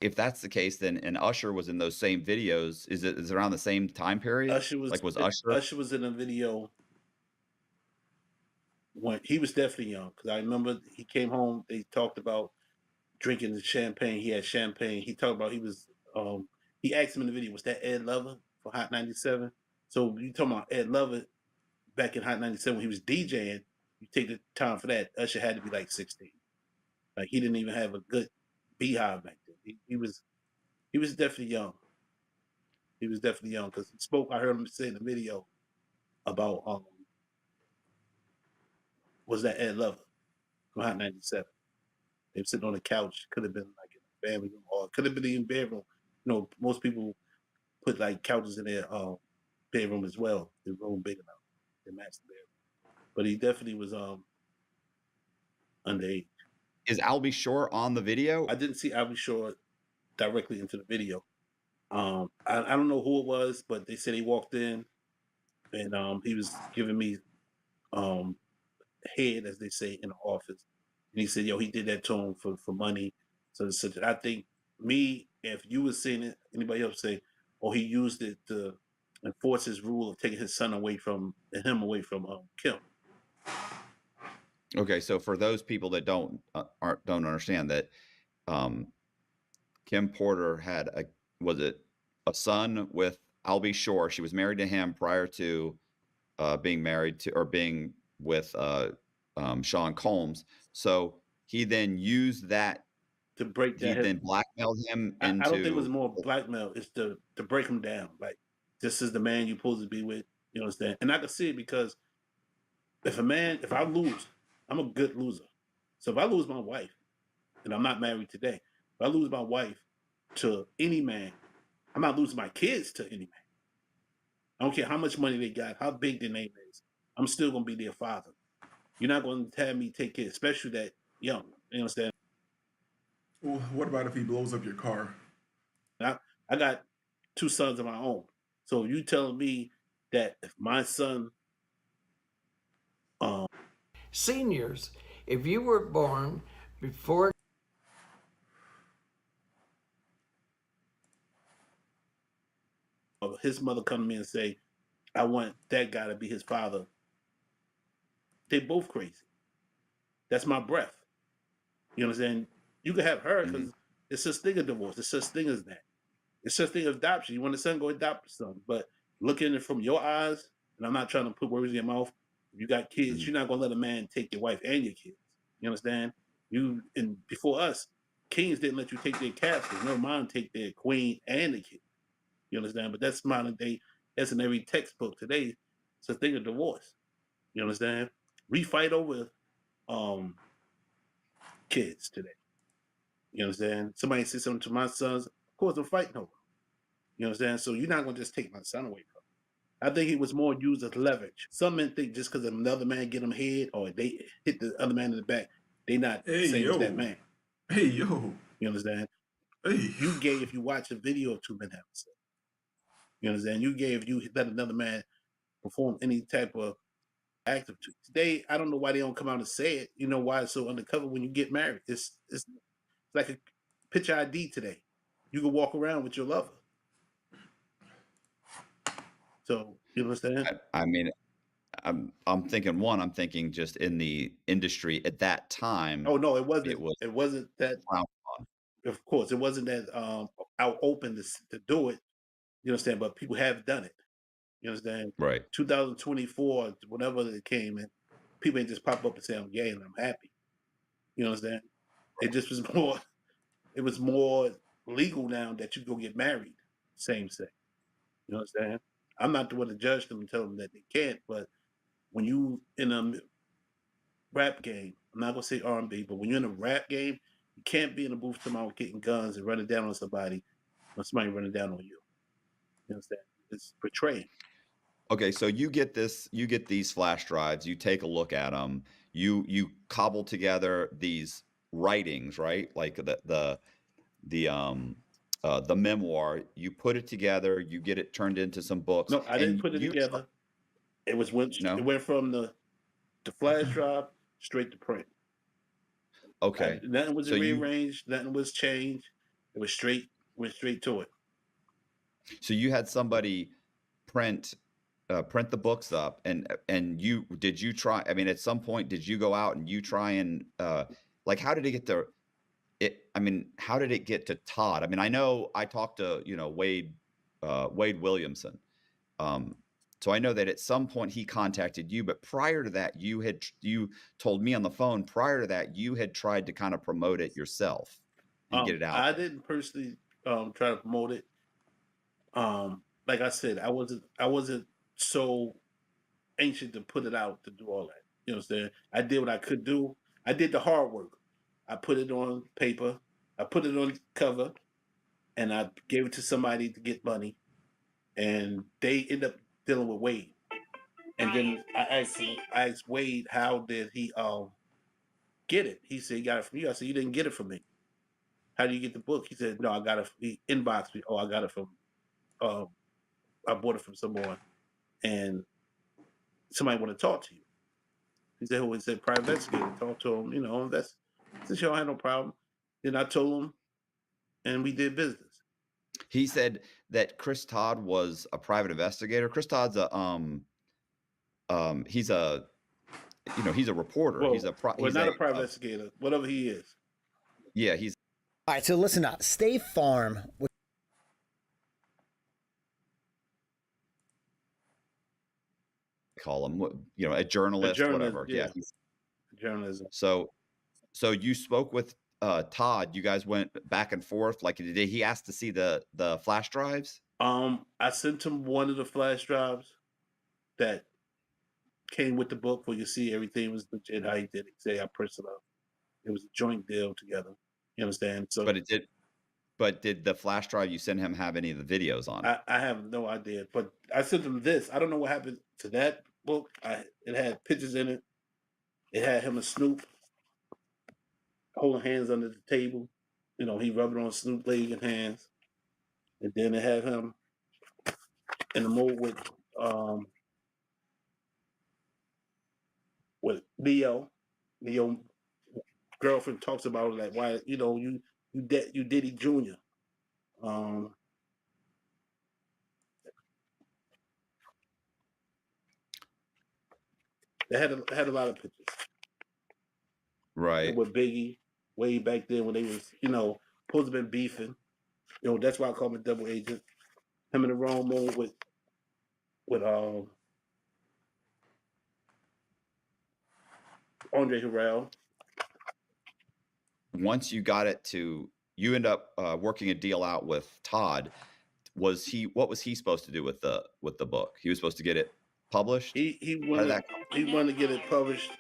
Speaker 7: If that's the case, then and Usher was in those same videos, is it around the same time period?
Speaker 3: Usher was Usher was in a video when he was definitely young because I remember he came home. They talked about drinking the champagne. He had champagne. He talked about he asked him in the video, was that Ed Lover for Hot 97? So you talking about Ed Lover back in Hot 97 when he was DJing, you take the time for that, Usher had to be like 16. Like he didn't even have a good beehive back then. He was definitely young. He was definitely young because he spoke, I heard him say in the video about was that Ed Lover from Hot 97. They were sitting on the couch, could have been like in a family room or could have been in bedroom. Most people put like couches in their bedroom as well. The room big enough. They matched the bedroom. But he definitely was underage.
Speaker 7: Is Albie Shore on the video?
Speaker 3: I didn't see Albie Shore directly into the video. I don't know who it was, but they said he walked in and he was giving me head, as they say, in the office. And he said, yo, he did that to him for money. So I think if you was seeing it, anybody else say, or he used it to enforce his rule of taking his son away from Kim.
Speaker 7: Okay, so for those people that don't understand that, Kim Porter had a son with Albie Shore. She was married to him prior to being married to or being with Sean Combs. So he then used that.
Speaker 3: To break
Speaker 7: He
Speaker 3: that,
Speaker 7: then blackmailed him
Speaker 3: I don't think it was
Speaker 7: into.
Speaker 3: more blackmail. It's to break him down. Like, this is the man you're supposed to be with. You understand? And I can see it because if I lose, I'm a good loser. So if I lose my wife, and I'm not married today, if I lose my wife to any man, I'm not losing my kids to any man. I don't care how much money they got, how big their name is. I'm still gonna be their father. You're not gonna have me take care, especially that young. You understand?
Speaker 1: Well, what about if he blows up your car?
Speaker 3: I got 2 sons of my own. So you telling me that if my son
Speaker 6: Seniors, if you were born before
Speaker 3: his mother come to me and say, I want that guy to be his father, they both crazy. That's my breath. You understand? You can have her because it's such thing as divorce. It's such thing as that. It's such thing as adoption. You want a son, go adopt a son. But looking at it from your eyes, and I'm not trying to put words in your mouth. If you got kids, you're not gonna let a man take your wife and your kids. You understand? And before us, kings didn't let you take their castles. No man take their queen and the kid. You understand? But that's modern day. That's in every textbook today. It's a thing of divorce. You understand? We fight over kids today. You understand? Somebody says something to my sons, of course I'm fighting over. You understand? So you're not gonna just take my son away from me. I think he was more used as leverage. Some men think just because another man get them head or they hit the other man in the back, they not the same as that man.
Speaker 1: Hey, yo.
Speaker 3: You understand?
Speaker 1: Hey.
Speaker 3: You gay if you watch a video of 2 men having sex. You understand? You gay if you let another man perform any type of act of today. I don't know why they don't come out and say it. You know why it's so undercover when you get married? It's like a picture ID today. You can walk around with your lover. So you understand?
Speaker 7: I mean, I'm thinking just in the industry at that time.
Speaker 3: Oh no, it wasn't.
Speaker 7: It
Speaker 3: It wasn't that. Of course, it wasn't that out open to do it. You understand? But people have done it. You understand?
Speaker 7: Right.
Speaker 3: 2024, whenever it came, and people ain't just pop up and say I'm gay and I'm happy. You understand? It just was more. It was more legal now that you go get married, same sex. You understand? I'm not the one to judge them and tell them that they can't, but when you in a rap game, I'm not gonna say R&B, but when you're in a rap game, you can't be in a booth tomorrow getting guns and running down on somebody when somebody running down on you. You understand? It's betraying.
Speaker 7: Okay, so you get these flash drives, you take a look at them, you cobble together these writings, right? Like the memoir, you put it together, you get it turned into some books.
Speaker 3: No, I didn't put it together. It went from the flash drive straight to print.
Speaker 7: Okay.
Speaker 3: Nothing was rearranged, nothing was changed. It was went straight to it.
Speaker 7: So you had somebody print the books up, and did you try? I mean, at some point, did you go out and you try and like, how did it get to it? I mean, how did it get to Todd? I mean, I know I talked to Wade Williamson, so I know that at some point he contacted you, but prior to that, you told me on the phone. Prior to that, you had tried to kind of promote it yourself and get it out.
Speaker 3: I didn't personally try to promote it. Like I said, I wasn't so anxious to put it out to do all that. You know what I'm saying? I did what I could do. I did the hard work. I put it on paper. I put it on cover, and I gave it to somebody to get money, and they end up dealing with Wade. And then I asked Wade, how did he get it? He said he got it from you. I said, you didn't get it from me. How do you get the book? He said, no, I got it. He inboxed me. Oh, I got it from. I bought it from someone, and somebody want to talk to you. He said, "Who?" He said, "Private investigator." Talk to him. Invest. I said, "Sure, I had no problem." Then I told him, and we did business.
Speaker 7: He said that Chris Todd was a private investigator. Chris Todd's a he's a he's a reporter.
Speaker 3: Well,
Speaker 7: He's a
Speaker 3: not a private investigator, whatever he is.
Speaker 7: Yeah, he's
Speaker 8: All right, so listen up. State Farm.
Speaker 7: call him a journalist, whatever.
Speaker 3: Yeah, journalism.
Speaker 7: So you spoke with Todd. You guys went back and forth. Like, did he ask to see the flash drives?
Speaker 3: I sent him one of the flash drives that came with the book where you see everything was legit, how he did it. Say I pressed it up. It was a joint deal together. You understand? So,
Speaker 7: but did the flash drive you sent him have any of the videos on it?
Speaker 3: I have no idea. But I sent him this. I don't know what happened to that book. It had pictures in it. It had him and Snoop holding hands under the table. He rubbed on Snoop leg and hands. And then it had him in the mold with Leo. Leo girlfriend talks about it, like why you Diddy Jr. They had a lot of pictures.
Speaker 7: Right.
Speaker 3: With Biggie way back then when they was supposed to been beefing. That's why I call him a double agent. Him in the wrong mode with Andre Harrell.
Speaker 7: Once you got it you end up working a deal out with Todd. What was he supposed to do with the book? He was supposed to get it published.
Speaker 3: He wanted to get it published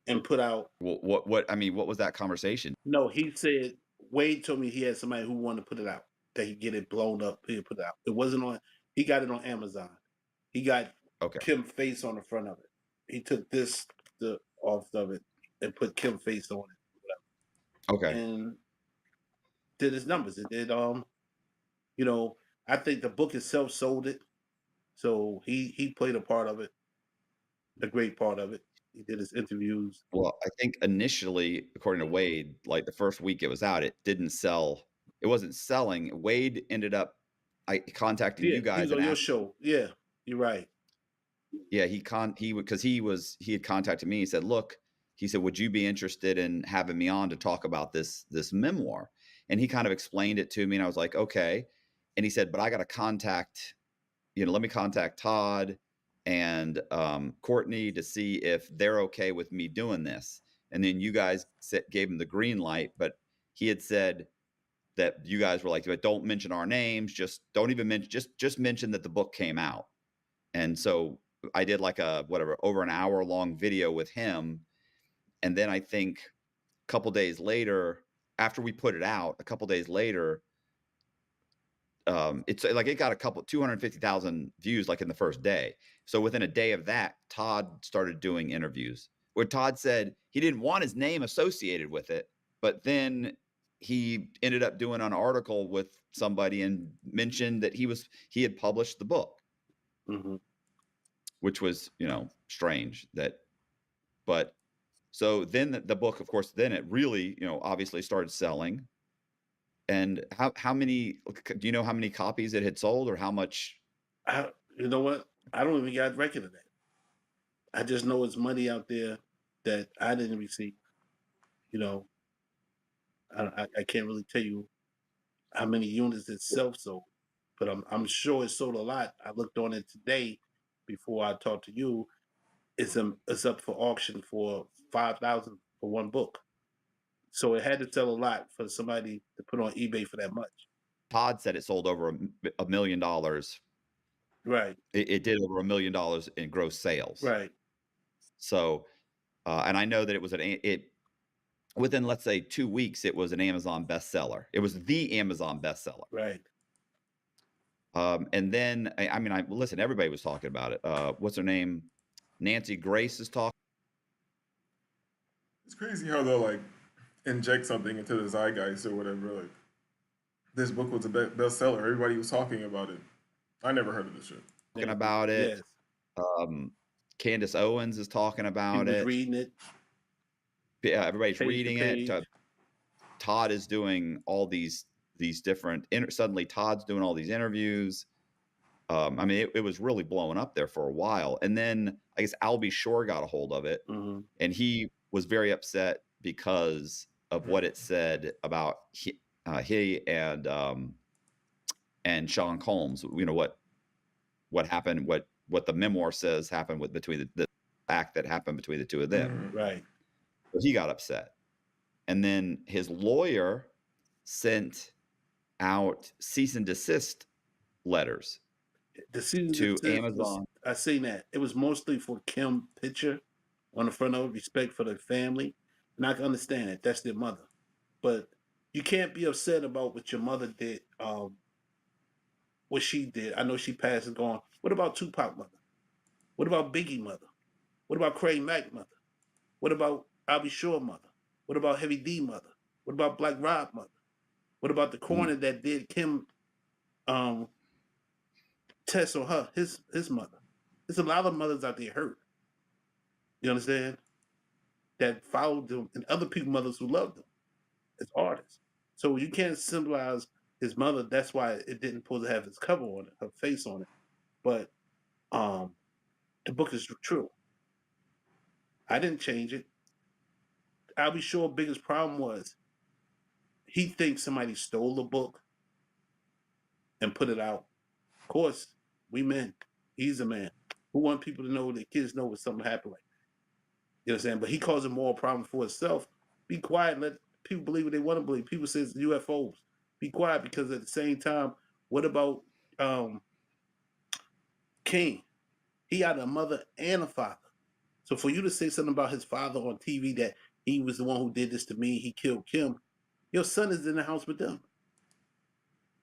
Speaker 3: and put out.
Speaker 7: What was that conversation?
Speaker 3: No, he said Wade told me he had somebody who wanted to put it out, that he'd get it blown up, he'd put it out. It wasn't on. He got it on Amazon. He got Kim's face on the front of it. He took the off of it and put Kim's face on it.
Speaker 7: Okay.
Speaker 3: And did his numbers. It did. I think the book itself sold it. So he played a part of it, a great part of it. He did his interviews.
Speaker 7: Well, I think initially, according to Wade, like the first week it was out, it didn't sell. It wasn't selling. Wade ended up contacting you guys.
Speaker 3: He was on your show. Yeah, you're right.
Speaker 7: Yeah, he had contacted me. He said, "Look," he said, "would you be interested in having me on to talk about this memoir?" And he kind of explained it to me, and I was like, "Okay." And he said, "But I got to contact, let me contact Todd and Courtney to see if they're okay with me doing this." And then you guys gave him the green light, but he had said that you guys were like, "But don't mention our names. Just don't even mention. Just mention that the book came out." And so I did like over an hour long video with him, and then I think a couple days later, after we put it out, it's like it got 250,000 views like in the first day. So within a day of that, Todd started doing interviews where Todd said he didn't want his name associated with it, but then he ended up doing an article with somebody and mentioned that he had published the book, which was strange. But so then the book, of course, then it really obviously started selling. And how many, do you know how many copies it had sold or how much?
Speaker 3: You know what? I don't even got record of that. I just know it's money out there that I didn't receive. I can't really tell you how many units itself sold, but I'm sure it sold a lot. I looked on it today before I talked to you. It's up for auction for $5,000 for one book. So it had to sell a lot for somebody to put on eBay for that much.
Speaker 7: Todd said it sold over $1 million.
Speaker 3: Right.
Speaker 7: It did over $1 million in gross sales.
Speaker 3: Right.
Speaker 7: So, and I know that it was within, let's say 2 weeks, it was an Amazon bestseller. It was the Amazon bestseller.
Speaker 3: Right.
Speaker 7: And then, listen, everybody was talking about it. What's her name? Nancy Grace is talking.
Speaker 1: It's crazy how they'll like inject something into the zeitgeist or whatever. Like, this book was a bestseller. Everybody was talking about it. I never heard of this shit.
Speaker 7: Talking about it.
Speaker 3: Yes.
Speaker 7: Candace Owens is talking about it.
Speaker 3: Reading it.
Speaker 7: Yeah, everybody's reading it. Todd is doing all these these different. Suddenly, Todd's doing all these interviews. I mean, it was really blowing up there for a while, and then I guess Albie Shore got a hold of it, and he was very upset because of what it said about he and Sean Combs. You know what happened, what the memoir says happened between the act that happened between the two of them.
Speaker 3: Right.
Speaker 7: So he got upset, and then his lawyer sent out cease and desist letters to Amazon.
Speaker 3: I seen that. It was mostly for Kim picture on the front of it, respect for the family. And I can understand it. That's their mother. But you can't be upset about what your mother did, what she did. I know she passed and gone. What about Tupac mother? What about Biggie mother? What about Craig Mack mother? What about Albie Shore mother? What about Heavy D mother? What about Black Rob mother? What about the coroner that did Kim test on her, his mother? There's a lot of mothers out there hurt. You understand? That followed them and other people's mothers who loved them as artists. So you can't symbolize his mother. That's why it didn't supposed to have his cover on it, her face on it. But the book is true. I didn't change it. I'll be sure biggest problem was he thinks somebody stole the book and put it out. Of course, we men. He's a man. Who want people to know that kids know when something happened like that? You know what I'm saying? But he caused a moral problem for himself. Be quiet and let people believe what they want to believe. People say it's UFOs. Be quiet, because at the same time, what about King? He had a mother and a father. So for you to say something about his father on TV, that he was the one who did this to me, he killed Kim, your son is in the house with them.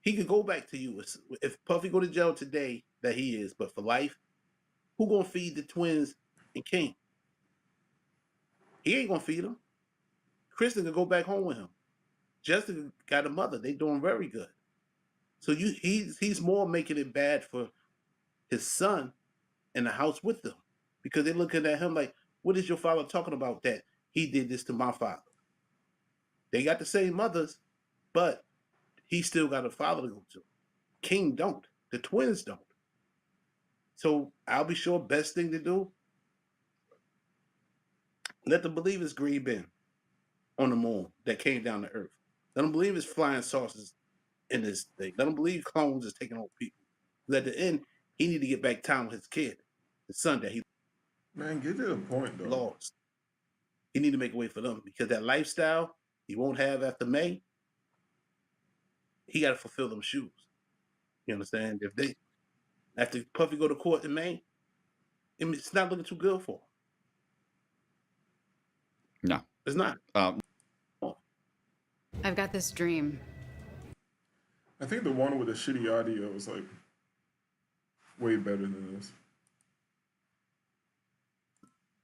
Speaker 3: He could go back to you. If Puffy go to jail today, that he is, but for life, who gonna feed the twins and King? He ain't gonna feed them. Kristen could go back home with him. Jessica got a mother. They doing very good. So he's more making it bad for his son in the house with them, because they're looking at him like, what is your father talking about that he did this to my father? They got the same mothers, but he still got a father to go to. King don't. The twins don't. So I'll be sure best thing to do, let the believers grieve in on the moon that came down to earth. Let them believe it's flying saucers in this thing. Let them believe clones is taking over people. Because at the end, he need to get back time with his kid, his son that he
Speaker 1: get to the point though.
Speaker 3: lost. He need to make a way for them, because that lifestyle he won't have after May, he got to fulfill them shoes. You understand? If they, after Puffy go to court in May, it's not looking too good for him.
Speaker 7: No,
Speaker 3: It's not.
Speaker 9: I've got this dream.
Speaker 1: I think the one with the shitty audio was like way better than this.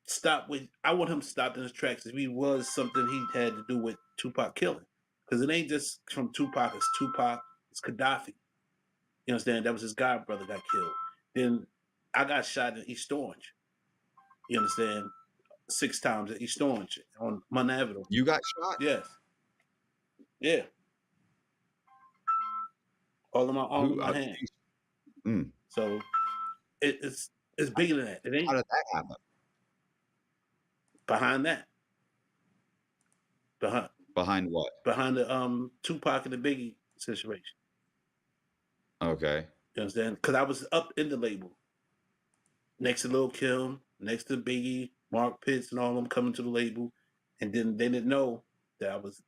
Speaker 3: Stop with. I want him to stop in his tracks. If he was something he had to do with Tupac killing, because it ain't just from Tupac. It's Tupac. It's Gaddafi. You understand? That was his god brother got killed. Then I got shot in East Orange. You understand? 6 times at East Orange on Mount Avenue.
Speaker 7: you got shot.
Speaker 3: Yes. Yeah. All of my arm in my hand. So it's bigger than that. It ain't.
Speaker 7: How did that happen?
Speaker 3: Behind that.
Speaker 7: Behind what?
Speaker 3: Behind the Tupac and the Biggie situation.
Speaker 7: Okay.
Speaker 3: You understand? Because I was up in the label. Next to Lil Kim, next to Biggie, Mark Pitts and all of them coming to the label. And then they didn't know that I was,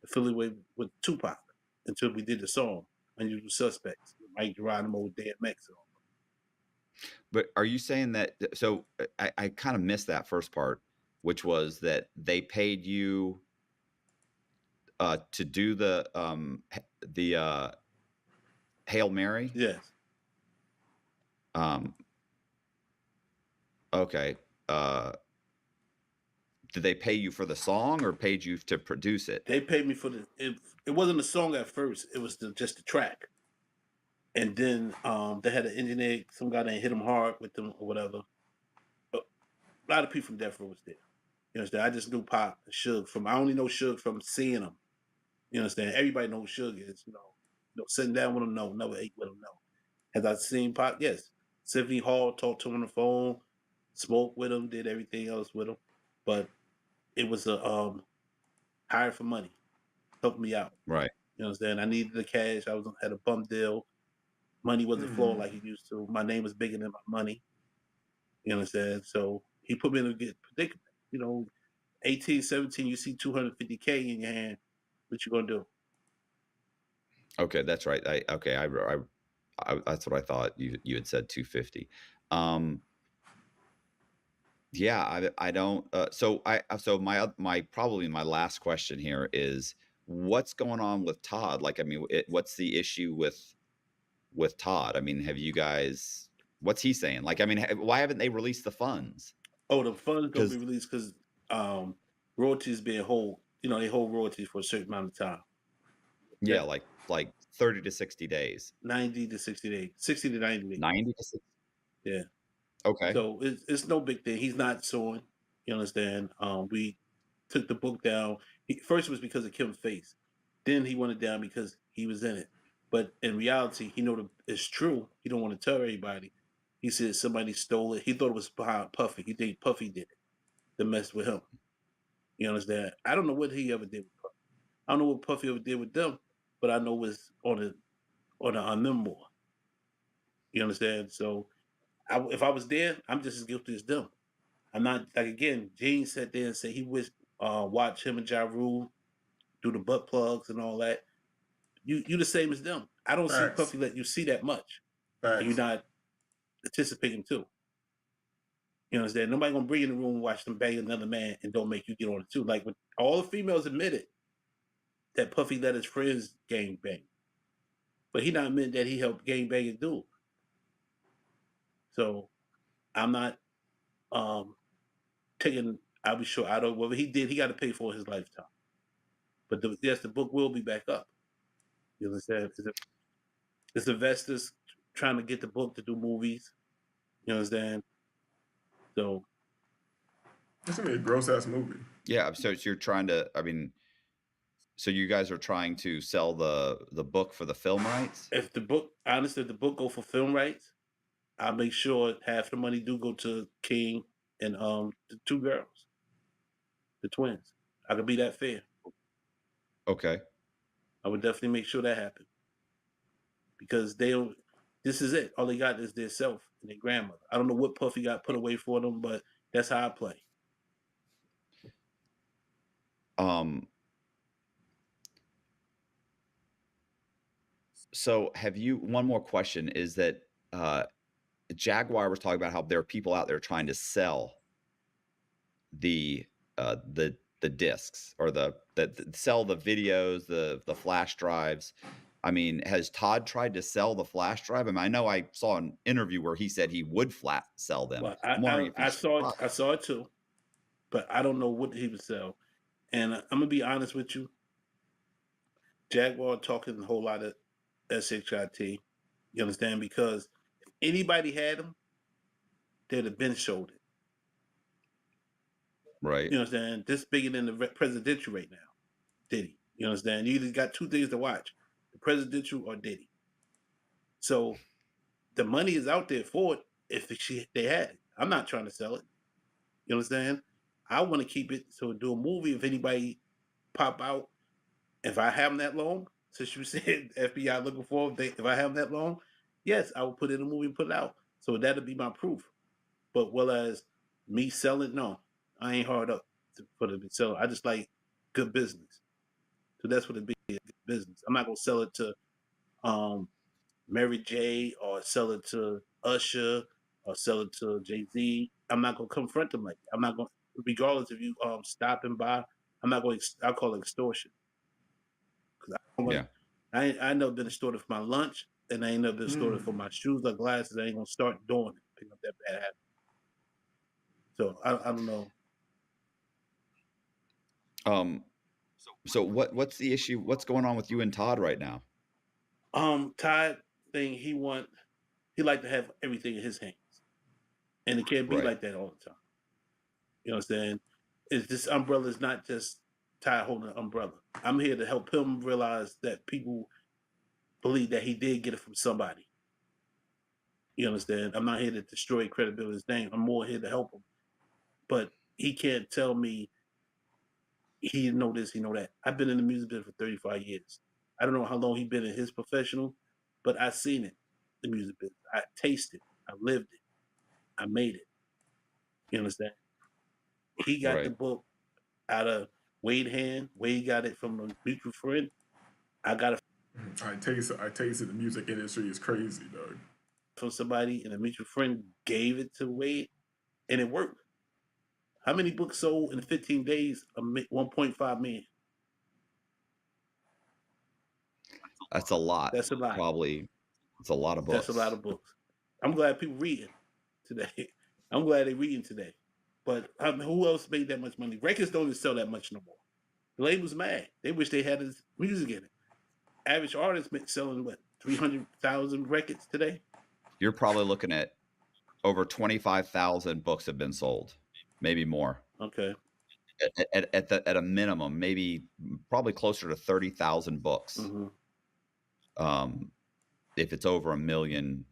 Speaker 3: affiliated with Tupac until we did the song, Unusual Suspects, Mike Geronimo, DMX.
Speaker 7: But are you saying that? So I kind of missed that first part, which was that they paid you to do the Hail Mary?
Speaker 3: Yes.
Speaker 7: Okay. Did they pay you for the song or paid you to produce it?
Speaker 3: They paid me for it wasn't a song at first. It was just the track. And then they had an engineer, some guy that hit him hard with them or whatever. But a lot of people from Death Row was there. You know, I just knew Pop and Suge I only know Suge from seeing him You understand? Everybody knows Suge is. Sitting down with him, no. Never ate with him, no. Has I seen Pac? Yes. Symphony Hall, talked to him on the phone, smoked with him, did everything else with him, but it was a hired for money, helped me out.
Speaker 7: Right.
Speaker 3: You understand? I needed the cash. I was had a bum deal. Money wasn't flowing like it used to. My name was bigger than my money. You understand? So he put me in a good predicament. 18, 17, you see 250K in your hand. What you gonna do?
Speaker 7: Okay, that's right. That's what I thought. You had said 250. Yeah, I don't. So my probably my last question here is, what's going on with Todd? Like, I mean, what's the issue with Todd? I mean, have you guys? What's he saying? Like, I mean, why haven't they released the funds?
Speaker 3: Oh, the funds gonna be
Speaker 7: Because
Speaker 3: released because royalties being hold. They hold royalties for a certain amount of time.
Speaker 7: yeah, like 30 to 60 days,
Speaker 3: 90 to 60 days, 60 to 90 days.
Speaker 7: 90 to 60.
Speaker 3: Yeah.
Speaker 7: Okay.
Speaker 3: So it's no big thing. He's not suing. You understand? We took the book down. First it was because of Kim's face. Then he went it down because he was in it. But in reality, he know it's true. He don't want to tell everybody. He said somebody stole it. He thought it was behind Puffy. He think Puffy did it to mess with him. You understand? I don't know what he ever did with Puffy. I don't know what Puffy ever did with them, but I know it's on a memoir. You understand? So if I was there, I'm just as guilty as them. I'm not like again. Gene sat there and said he wished watch him and Ja Rule do the butt plugs and all that. You the same as them. I don't see
Speaker 1: Facts.
Speaker 3: Puffy let you see that much, and you're
Speaker 1: Facts.
Speaker 3: not anticipating too. You understand? Nobody gonna bring you in the room and watch them bang another man and don't make you get on it too. Like when all the females admitted that Puffy let his friends gang bang, but he not admitting that he helped gang bang a dude. So I'm not taking. I'll be sure. I don't. Whatever he did, he got to pay for his lifetime. But yes, the book will be back up. You understand? It's investors trying to get the book to do movies. You understand? So
Speaker 1: It's gonna be a gross ass movie.
Speaker 7: Yeah. So you're trying to. I mean, so you guys are trying to sell the book for the film rights?
Speaker 3: if the book go for film rights, I'll make sure half the money do go to King and the two girls, the twins. I could be that fair.
Speaker 7: Okay.
Speaker 3: I would definitely make sure that happens because they don't. This is it. All they got is their self and their grandmother. I don't know what Puffy got put away for them, but that's how I play.
Speaker 7: So have you? One more question is that Jaguar was talking about how there are people out there trying to sell the discs or sell the videos, the flash drives. I mean, has Todd tried to sell the flash drive? I mean, I know I saw an interview where he said he would flat sell them.
Speaker 3: Well,
Speaker 7: I'm wondering if
Speaker 3: I
Speaker 7: he's
Speaker 3: saw it. I saw it too, but I don't know what he would sell. And I'm gonna be honest with you. Jaguar talking a whole lot of SHIT. You understand? Because if anybody had him, they'd have been showed it.
Speaker 7: right.
Speaker 3: You understand? This bigger than the presidential right now. Diddy. You understand? You either got two things to watch: the presidential or Diddy. So the money is out there for it if they had it. I'm not trying to sell it. You understand? I want to keep it so do a movie if anybody pop out. If I have them that long, since you said FBI looking for them, if I have them that long, yes, I will put it in a movie and put it out. So that'll be my proof. But whereas me selling, no, I ain't hard up for the sell. I just like good business. So that's what it be, good business. I'm not gonna sell it to Mary J or sell it to Usher or sell it to Jay-Z. I'm not gonna confront them like that. I'm not gonna, regardless if you stop and buy. I'm not going. I call it extortion.
Speaker 7: Yeah.
Speaker 3: I never been extorted for my lunch, and I ain't never been extorted for my shoes or glasses. I ain't gonna start doing it. Pick up that bad habit. So I don't know.
Speaker 7: So what's the issue? What's going on with you and Todd right now?
Speaker 3: Todd thing he like to have everything in his hands, and it can't be
Speaker 7: Right.
Speaker 3: like that all the time. You know what I'm saying? This umbrella is not just tied holding an umbrella. I'm here to help him realize that people believe that he did get it from somebody. You understand? I'm not here to destroy credibility of his name. I'm more here to help him. But he can't tell me he know this, he know that. I've been in the music business for 35 years. I don't know how long he's been in his professional, but I've seen it, the music business. I tasted it. I lived it. I made it. You understand? He got the book out of Wade's hand. Wade got it from a mutual friend. I got it
Speaker 1: I tasted the music industry is crazy, dog.
Speaker 3: from somebody, and a mutual friend gave it to Wade, and it worked. How many books sold in 15 days? 1.5 million.
Speaker 7: That's a lot.
Speaker 3: That's a lot.
Speaker 7: Probably, it's a lot of books.
Speaker 3: That's a lot of books. I'm glad people reading today. I'm glad they're reading today. But who else made that much money? Records don't even sell that much no more. The label's mad. They wish they had his music in it. Average artist selling what, 300,000 records today?
Speaker 7: You're probably looking at over 25,000 books have been sold, maybe more.
Speaker 3: Okay.
Speaker 7: At a minimum, maybe probably closer to 30,000 books.
Speaker 3: Mm-hmm.
Speaker 7: If it's over a million,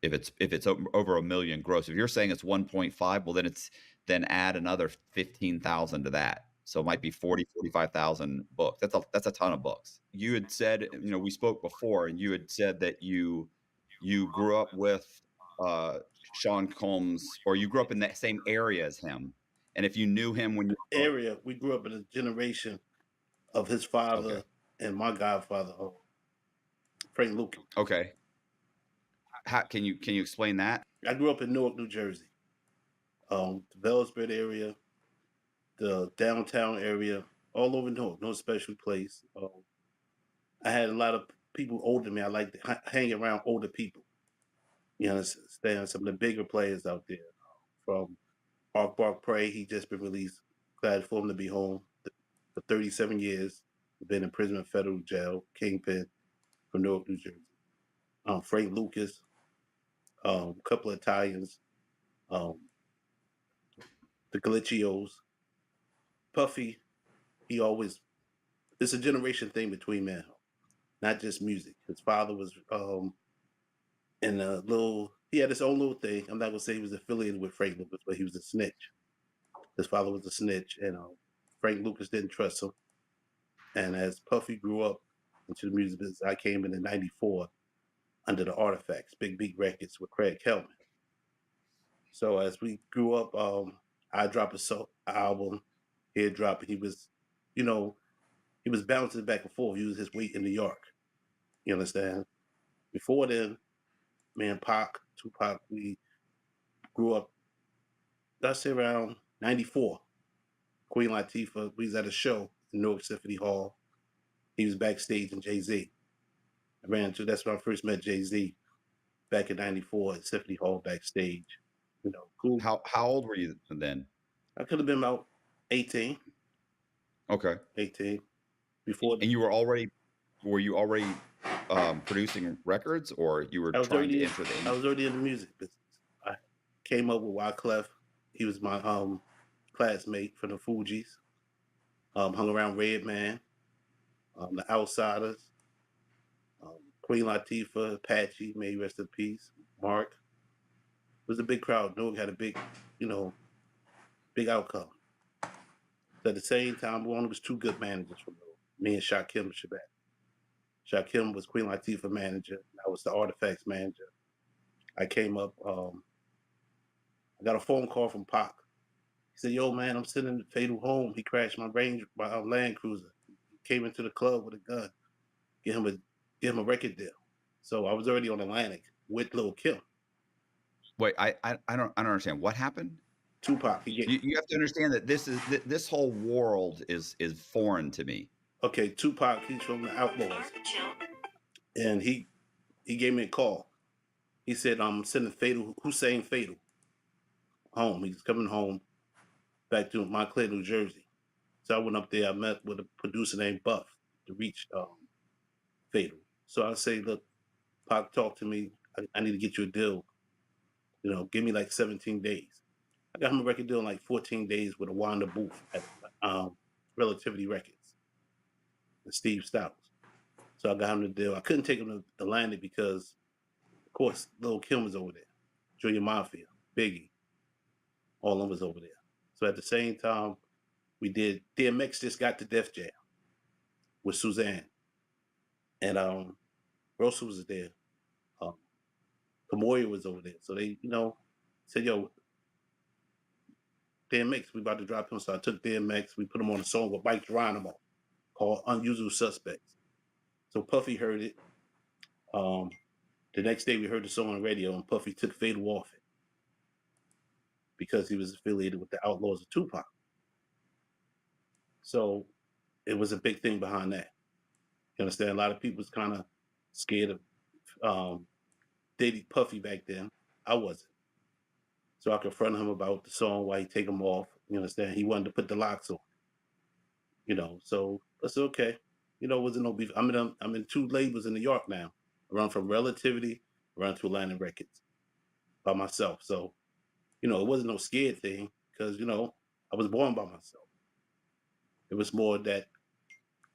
Speaker 7: if it's over a million gross. If you're saying it's 1.5, well then add another 15,000 to that. So it might be 45,000 books. That's a ton of books. You had said, we spoke before, and you had said that you grew up with Sean Combs, or you grew up in that same area as him. And if you knew him when you
Speaker 3: area, we grew up in a generation of his father and my godfather, Frank Lucas.
Speaker 7: Okay. How can you explain that?
Speaker 3: I grew up in Newark, New Jersey. The Bellsbridge area, the downtown area, all over Newark, no special place. I had a lot of people older than me. I like to hang around older people. You understand? Some of the bigger players out there. From Bark Prey, he just been released. Glad for him to be home for 37 years. Been in prison and federal jail, Kingpin from Newark, New Jersey. Frank Lucas, a couple of Italians, the Glitchios. Puffy, it's a generation thing between men, not just music. His father was he had his own little thing. I'm not gonna say he was affiliated with Frank Lucas, but he was a snitch. His father was a snitch, and Frank Lucas didn't trust him. And as Puffy grew up into the music business, I came in '94 under the Artifacts, Big Beat Records with Craig Kelman. So as we grew up, I dropped an album, he'd drop it. He was bouncing back and forth. He was his weight in New York. You understand? Before then, me and Tupac, we grew up, let's say around 94. Queen Latifah, we was at a show in Newark Symphony Hall. He was backstage in Jay-Z. That's when I first met Jay-Z back in 94 at Symphony Hall backstage. Cool.
Speaker 7: How old were you then?
Speaker 3: I could have been about 18.
Speaker 7: Okay.
Speaker 3: 18. Before.
Speaker 7: And were you already producing records, or you were trying to enter the industry?
Speaker 3: I was already in the music business. I came up with Wyclef. He was my classmate from the Fugees. Hung around Redman, the Outsiders, Queen Latifah, Apache, may he rest in peace, Mark. It was a big crowd. Newark had a big, big outcome. At the same time, we only was two good managers from Newark, me and Shakim Shabbat. Shakim was Queen Latifah manager. I was the Artifacts manager. I came up, I got a phone call from Pac. He said, "Yo, man, I'm sitting Fatal home. He crashed my Land Cruiser. He came into the club with a gun. Give him a record deal." So I was already on Atlantic with Lil' Kim.
Speaker 7: Wait, I don't understand. What happened?
Speaker 3: Tupac.
Speaker 7: You have to understand that this whole world is foreign to me.
Speaker 3: Okay, Tupac, he's from the Outlaws. And he gave me a call. He said, "I'm sending Hussein Fatal home. He's coming home back to Montclair, New Jersey." So I went up there. I met with a producer named Buff to reach Fatal. So I say, "Look, Pac, talk to me. I need to get you a deal. Give me like 17 days. I got him a record deal in like 14 days with a Wanda Booth at Relativity Records, and Steve Stouts. So I got him the deal. I couldn't take him to Atlantic because, of course, Lil Kim was over there, Junior Mafia, Biggie, all of them was over there. So at the same time, we did DMX just got to Def Jam with Suzanne, and Rosa was there. Kamoya was over there. So they, said, yo, DMX, we about to drop him. So I took DMX, we put him on a song with Mike Geronimo called Unusual Suspects. So Puffy heard it. The next day we heard the song on the radio, and Puffy took Fatal off it because he was affiliated with the Outlaws of Tupac. So it was a big thing behind that. You understand? A lot of people was kind of scared of Diddy Puffy back then. I wasn't. So I confronted him about the song, why he take him off. You understand? He wanted to put the locks on. So I said, okay. It wasn't no beef. I'm in 2 labels in New York now. I run from Relativity, run to Atlantic Records by myself. So, it wasn't no scared thing because, I was born by myself. It was more that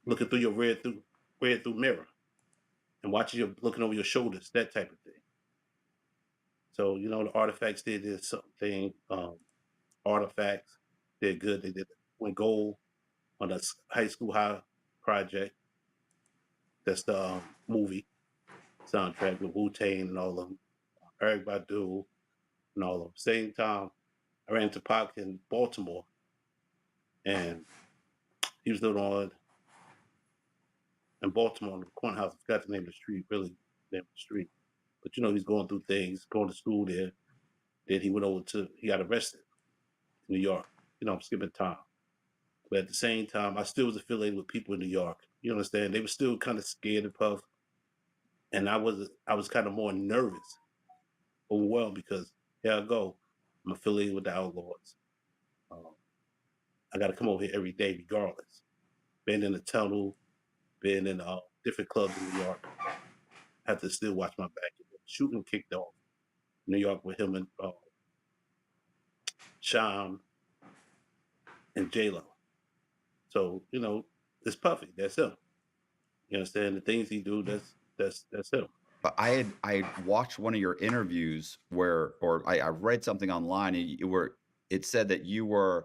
Speaker 3: looking through your rear through mirror and watching you looking over your shoulders, that type of thing. So, the Artifacts did this something. Artifacts did good. They went gold on the High School High project. That's the movie soundtrack with Wu-Tang and all of them. Eric Badu and all of them. Same time, I ran into Pac in Baltimore, and he was living on in Baltimore on the corner house. I forgot the name of the street, really, the name of the street. But he's going through things, going to school there. Then he went over he got arrested in New York. I'm skipping time. But at the same time, I still was affiliated with people in New York. You understand? They were still kind of scared of Puff. And I was kind of more nervous, overwhelmed, because here I go. I'm affiliated with the Outlaws. I got to come over here every day regardless. Been in the tunnel, been in different clubs in New York. Had to still watch my back. Shooting kicked off New York with him and Sean and J-Lo. So, it's Puffy. That's him. You understand? The things he do, that's him.
Speaker 7: But I watched one of your interviews I read something online where it said that you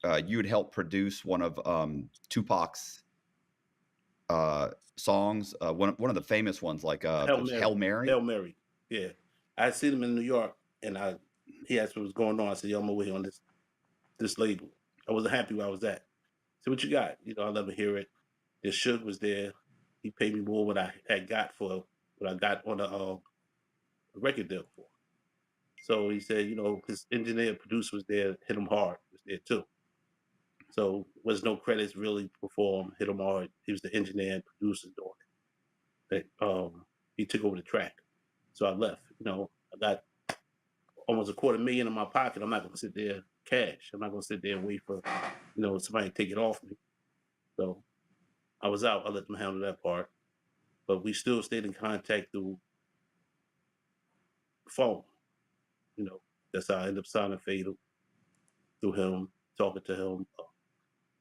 Speaker 7: had helped produce one of Tupac's songs, one of the famous ones, like Hail Mary.
Speaker 3: Hail Mary. Yeah. I seen him in New York, and he asked what was going on. I said, yo, I'm over here on this label. I wasn't happy where I was at. So what you got? I love to hear it. The Suge was there. He paid me more what I had got for what I got on a record deal for. So he said, his engineer producer was there, Hit 'Em Hard was there too. So was no credits really performed. Hit 'Em Hard. He was the engineer and producer doing it. He took over the track. So I left. I got almost $250,000 in my pocket. I'm not gonna sit there cash. I'm not gonna sit there and wait for somebody to take it off me. So I was out. I let them handle that part. But we still stayed in contact through phone. That's how I ended up signing Fatal through him, talking to him,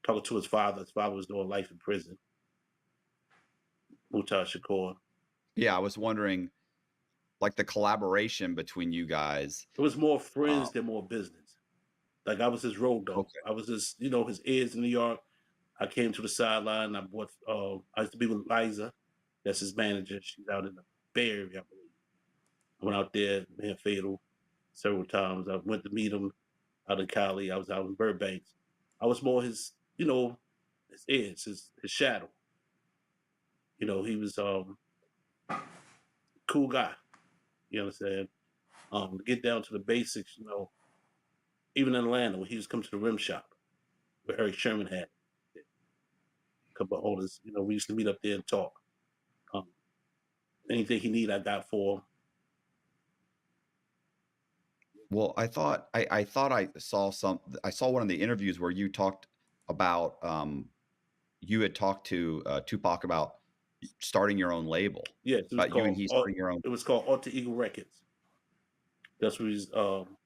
Speaker 3: talking to his father. His father was doing life in prison. Mutar Shakur.
Speaker 7: Yeah, I was wondering, like, the collaboration between you guys.
Speaker 3: It was more friends than more business. Like, I was his road dog. Okay. I was his, his ears in New York. I came to the sideline. I bought. I used to be with Liza. That's his manager. She's out in the Bay Area, I believe. I went out there, met Fatal several times. I went to meet him out in Cali. I was out in Burbank. I was more his, his ears, his shadow. He was cool guy. You understand? To get down to the basics, even in Atlanta, when he was coming to the rim shop, where Eric Sherman had a couple of owners, we used to meet up there and talk. Anything he needed, I got for him.
Speaker 7: Well, I thought I saw one of the interviews where you talked about you had talked to Tupac about starting your own label.
Speaker 3: Yes,
Speaker 7: about you and he starting your own.
Speaker 3: It was called Alter Ego Records. That's what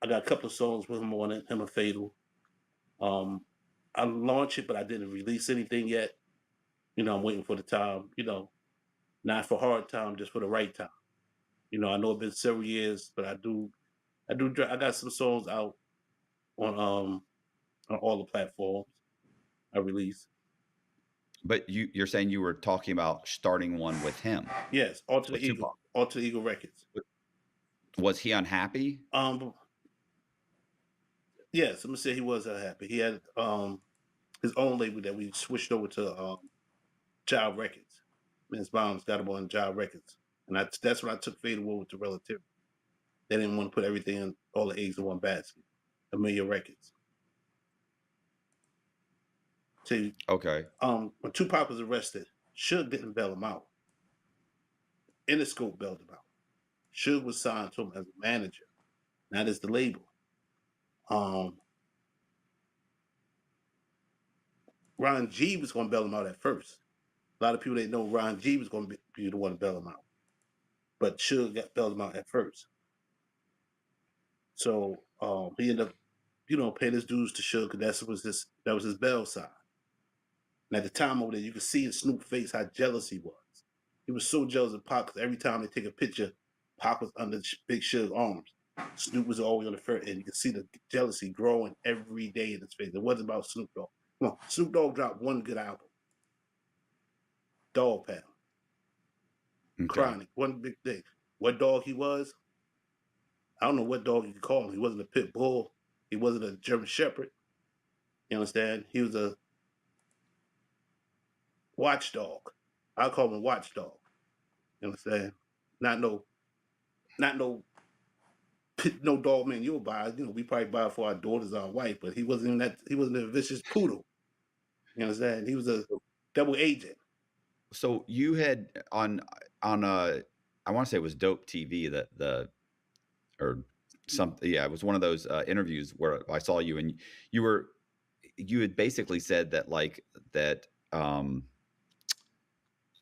Speaker 3: I got a couple of songs with him on it, him and Fatal. I I launched it, but I didn't release anything yet. I'm waiting for the time. Not for hard time, just for the right time. I know it's been several years, but I got some songs out on all the platforms I release.
Speaker 7: But you're saying you were talking about starting one with him,
Speaker 3: Yes, Alter
Speaker 7: with
Speaker 3: the Eagle,
Speaker 7: Tupac.
Speaker 3: Alter the Eagle Records.
Speaker 7: Was he unhappy?
Speaker 3: Yes, I'm gonna say he was happy. He had his own label that we switched over to Job Records. Vince Baum's got him on Job Records, and that's when I took Fade Away with the Relativity. They didn't want to put everything in, all the eggs in one basket. Amelia Records. See,
Speaker 7: Okay.
Speaker 3: when Tupac was arrested, Suge didn't bail him out. Interscope bailed him out. Suge was signed to him as a manager, not as the label. Ron G was going to bail him out at first. A lot of people didn't know Ron G was going to be the one to bail him out, but Suge bailed him out at first. So he ended up, paying his dues to Suge because that was his bail sign. And at the time over there, you could see in Snoop's face how jealous he was. He was so jealous of Pac because every time they take a picture, Pac was under Big Suge's arms. Snoop was always on the front, and you could see the jealousy growing every day in his face. It wasn't about Snoop Dogg. Come on, Snoop Dogg dropped one good album, Dog Pound,
Speaker 7: Okay.
Speaker 3: Chronic, one big thing. What dog he was, I don't know what dog you could call him. He wasn't a pit bull. He wasn't a German Shepherd. You understand? He was a watchdog. I call him a watchdog. You understand? Not no no dog man you'll buy. We probably buy it for our daughters, our wife, but he wasn't even that. He wasn't a vicious poodle. You understand? He was a double agent.
Speaker 7: So you had on I want to say it was Dope TV or something. Yeah, it was one of those interviews where I saw you, and you had basically said that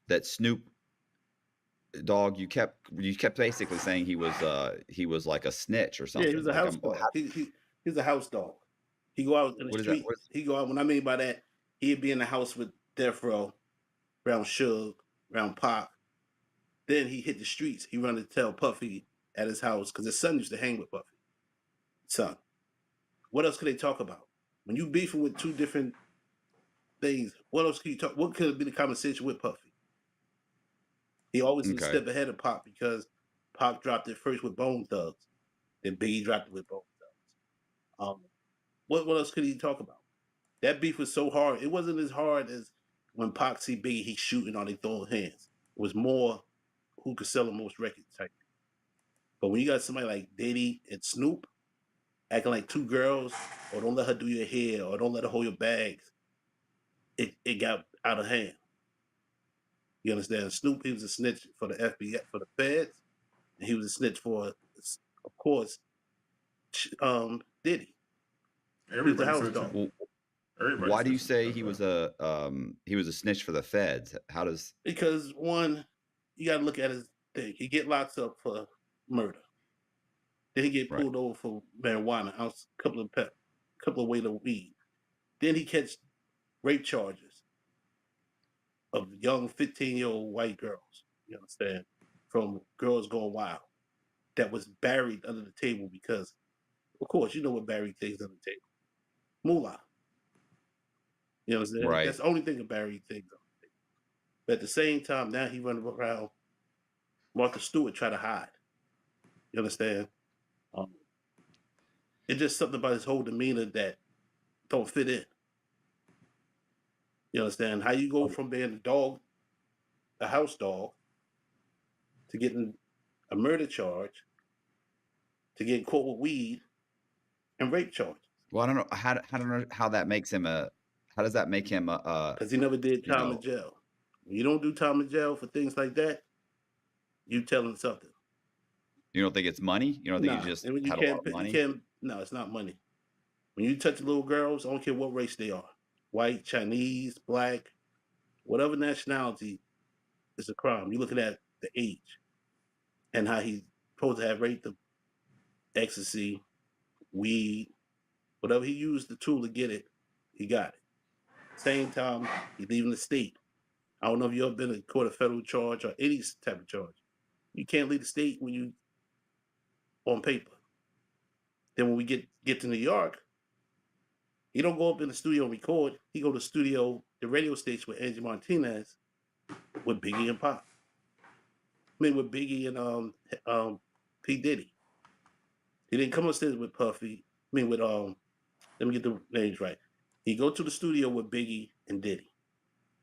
Speaker 7: that Snoop Dogg, you kept basically saying he was like a snitch or something.
Speaker 3: Yeah, he was a house dog. He's a house dog. He go out in the street. He go out. What I mean by that, he'd be in the house with Death Row, around Suge, around Pac. Then he hit the streets. He run to tell Puffy at his house because his son used to hang with Puffy. Son, what else could they talk about? When you beefing with two different things, what else could you talk? What could have been the conversation with Puffy? He always was a step ahead of Pac because Pac dropped it first with Bone Thugs, then Biggie dropped it with Bone Thugs. What else could he talk about? That beef was so hard. It wasn't as hard as when Pac see Biggie, he's shooting or they throwing hands. It was more who could sell the most records type. But when you got somebody like Diddy and Snoop acting like two girls, or don't let her do your hair, or don't let her hold your bags, it got out of hand. You understand? Snoop, he was a snitch for the FBI, for the feds, and he was a snitch for, of course, Diddy.
Speaker 1: Everybody
Speaker 3: house
Speaker 1: said
Speaker 3: dog.
Speaker 1: that. Everybody
Speaker 7: Why do you
Speaker 1: said
Speaker 7: say
Speaker 1: that.
Speaker 7: he was a snitch for the feds? How does?
Speaker 3: Because one, you got to look at his thing. He get locked up for murder. Then he get pulled over for marijuana, a couple of weight of weed. Then he catch rape charges of young 15-year-old white girls. You understand? From Girls Gone Wild, that was buried under the table because, of course, you know what buried things under the table. Moolah. You understand?
Speaker 7: Right.
Speaker 3: That's the only thing that buried things under the table. But at the same time, now he running around. Martha Stewart try to hide. You understand? It's just something about his whole demeanor that don't fit in. You understand? How you go from being a house dog, to getting a murder charge, to getting caught with weed and rape charges.
Speaker 7: Well, I don't know how that makes him how does that make him
Speaker 3: because he never did time in jail. When you don't do time in jail for things like that, you telling something.
Speaker 7: You don't think it's money? You don't think he just had a lot of money?
Speaker 3: No, it's not money. When you touch little girls, I don't care what race they are, white, Chinese, black, whatever nationality, it's a crime. You're looking at the age and how he's supposed to have raped them. Ecstasy, weed, whatever he used the tool to get it, he got it. Same time, he leaving the state. I don't know if you ever been in court of federal charge or any type of charge. You can't leave the state when you on paper. Then when we get to New York, he don't go up in the studio and record. He go to the studio, the radio station with Angie Martinez, with Biggie and Pop. I mean, with Biggie and P Diddy. He didn't come upstairs with Puffy. I mean, with let me get the names right. He go to the studio with Biggie and Diddy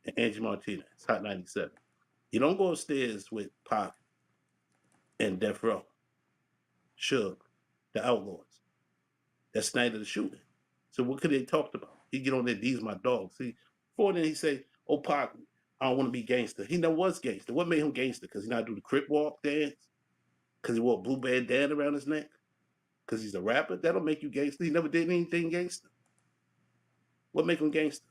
Speaker 3: and Angie Martinez, Hot 97. He don't go upstairs with Pop and Death Row, Suge, the Outlaws. That's night of the shooting. So what could they talked about? He get on there, these my dogs. See, before then he say, "Oh, Pop, I don't want to be gangster." He never was gangster. What made him gangster? Because he not do the Crip walk dance? Because he wore a blue bandana around his neck? Because he's a rapper? That'll make you gangster. He never did anything gangster. What make him gangster?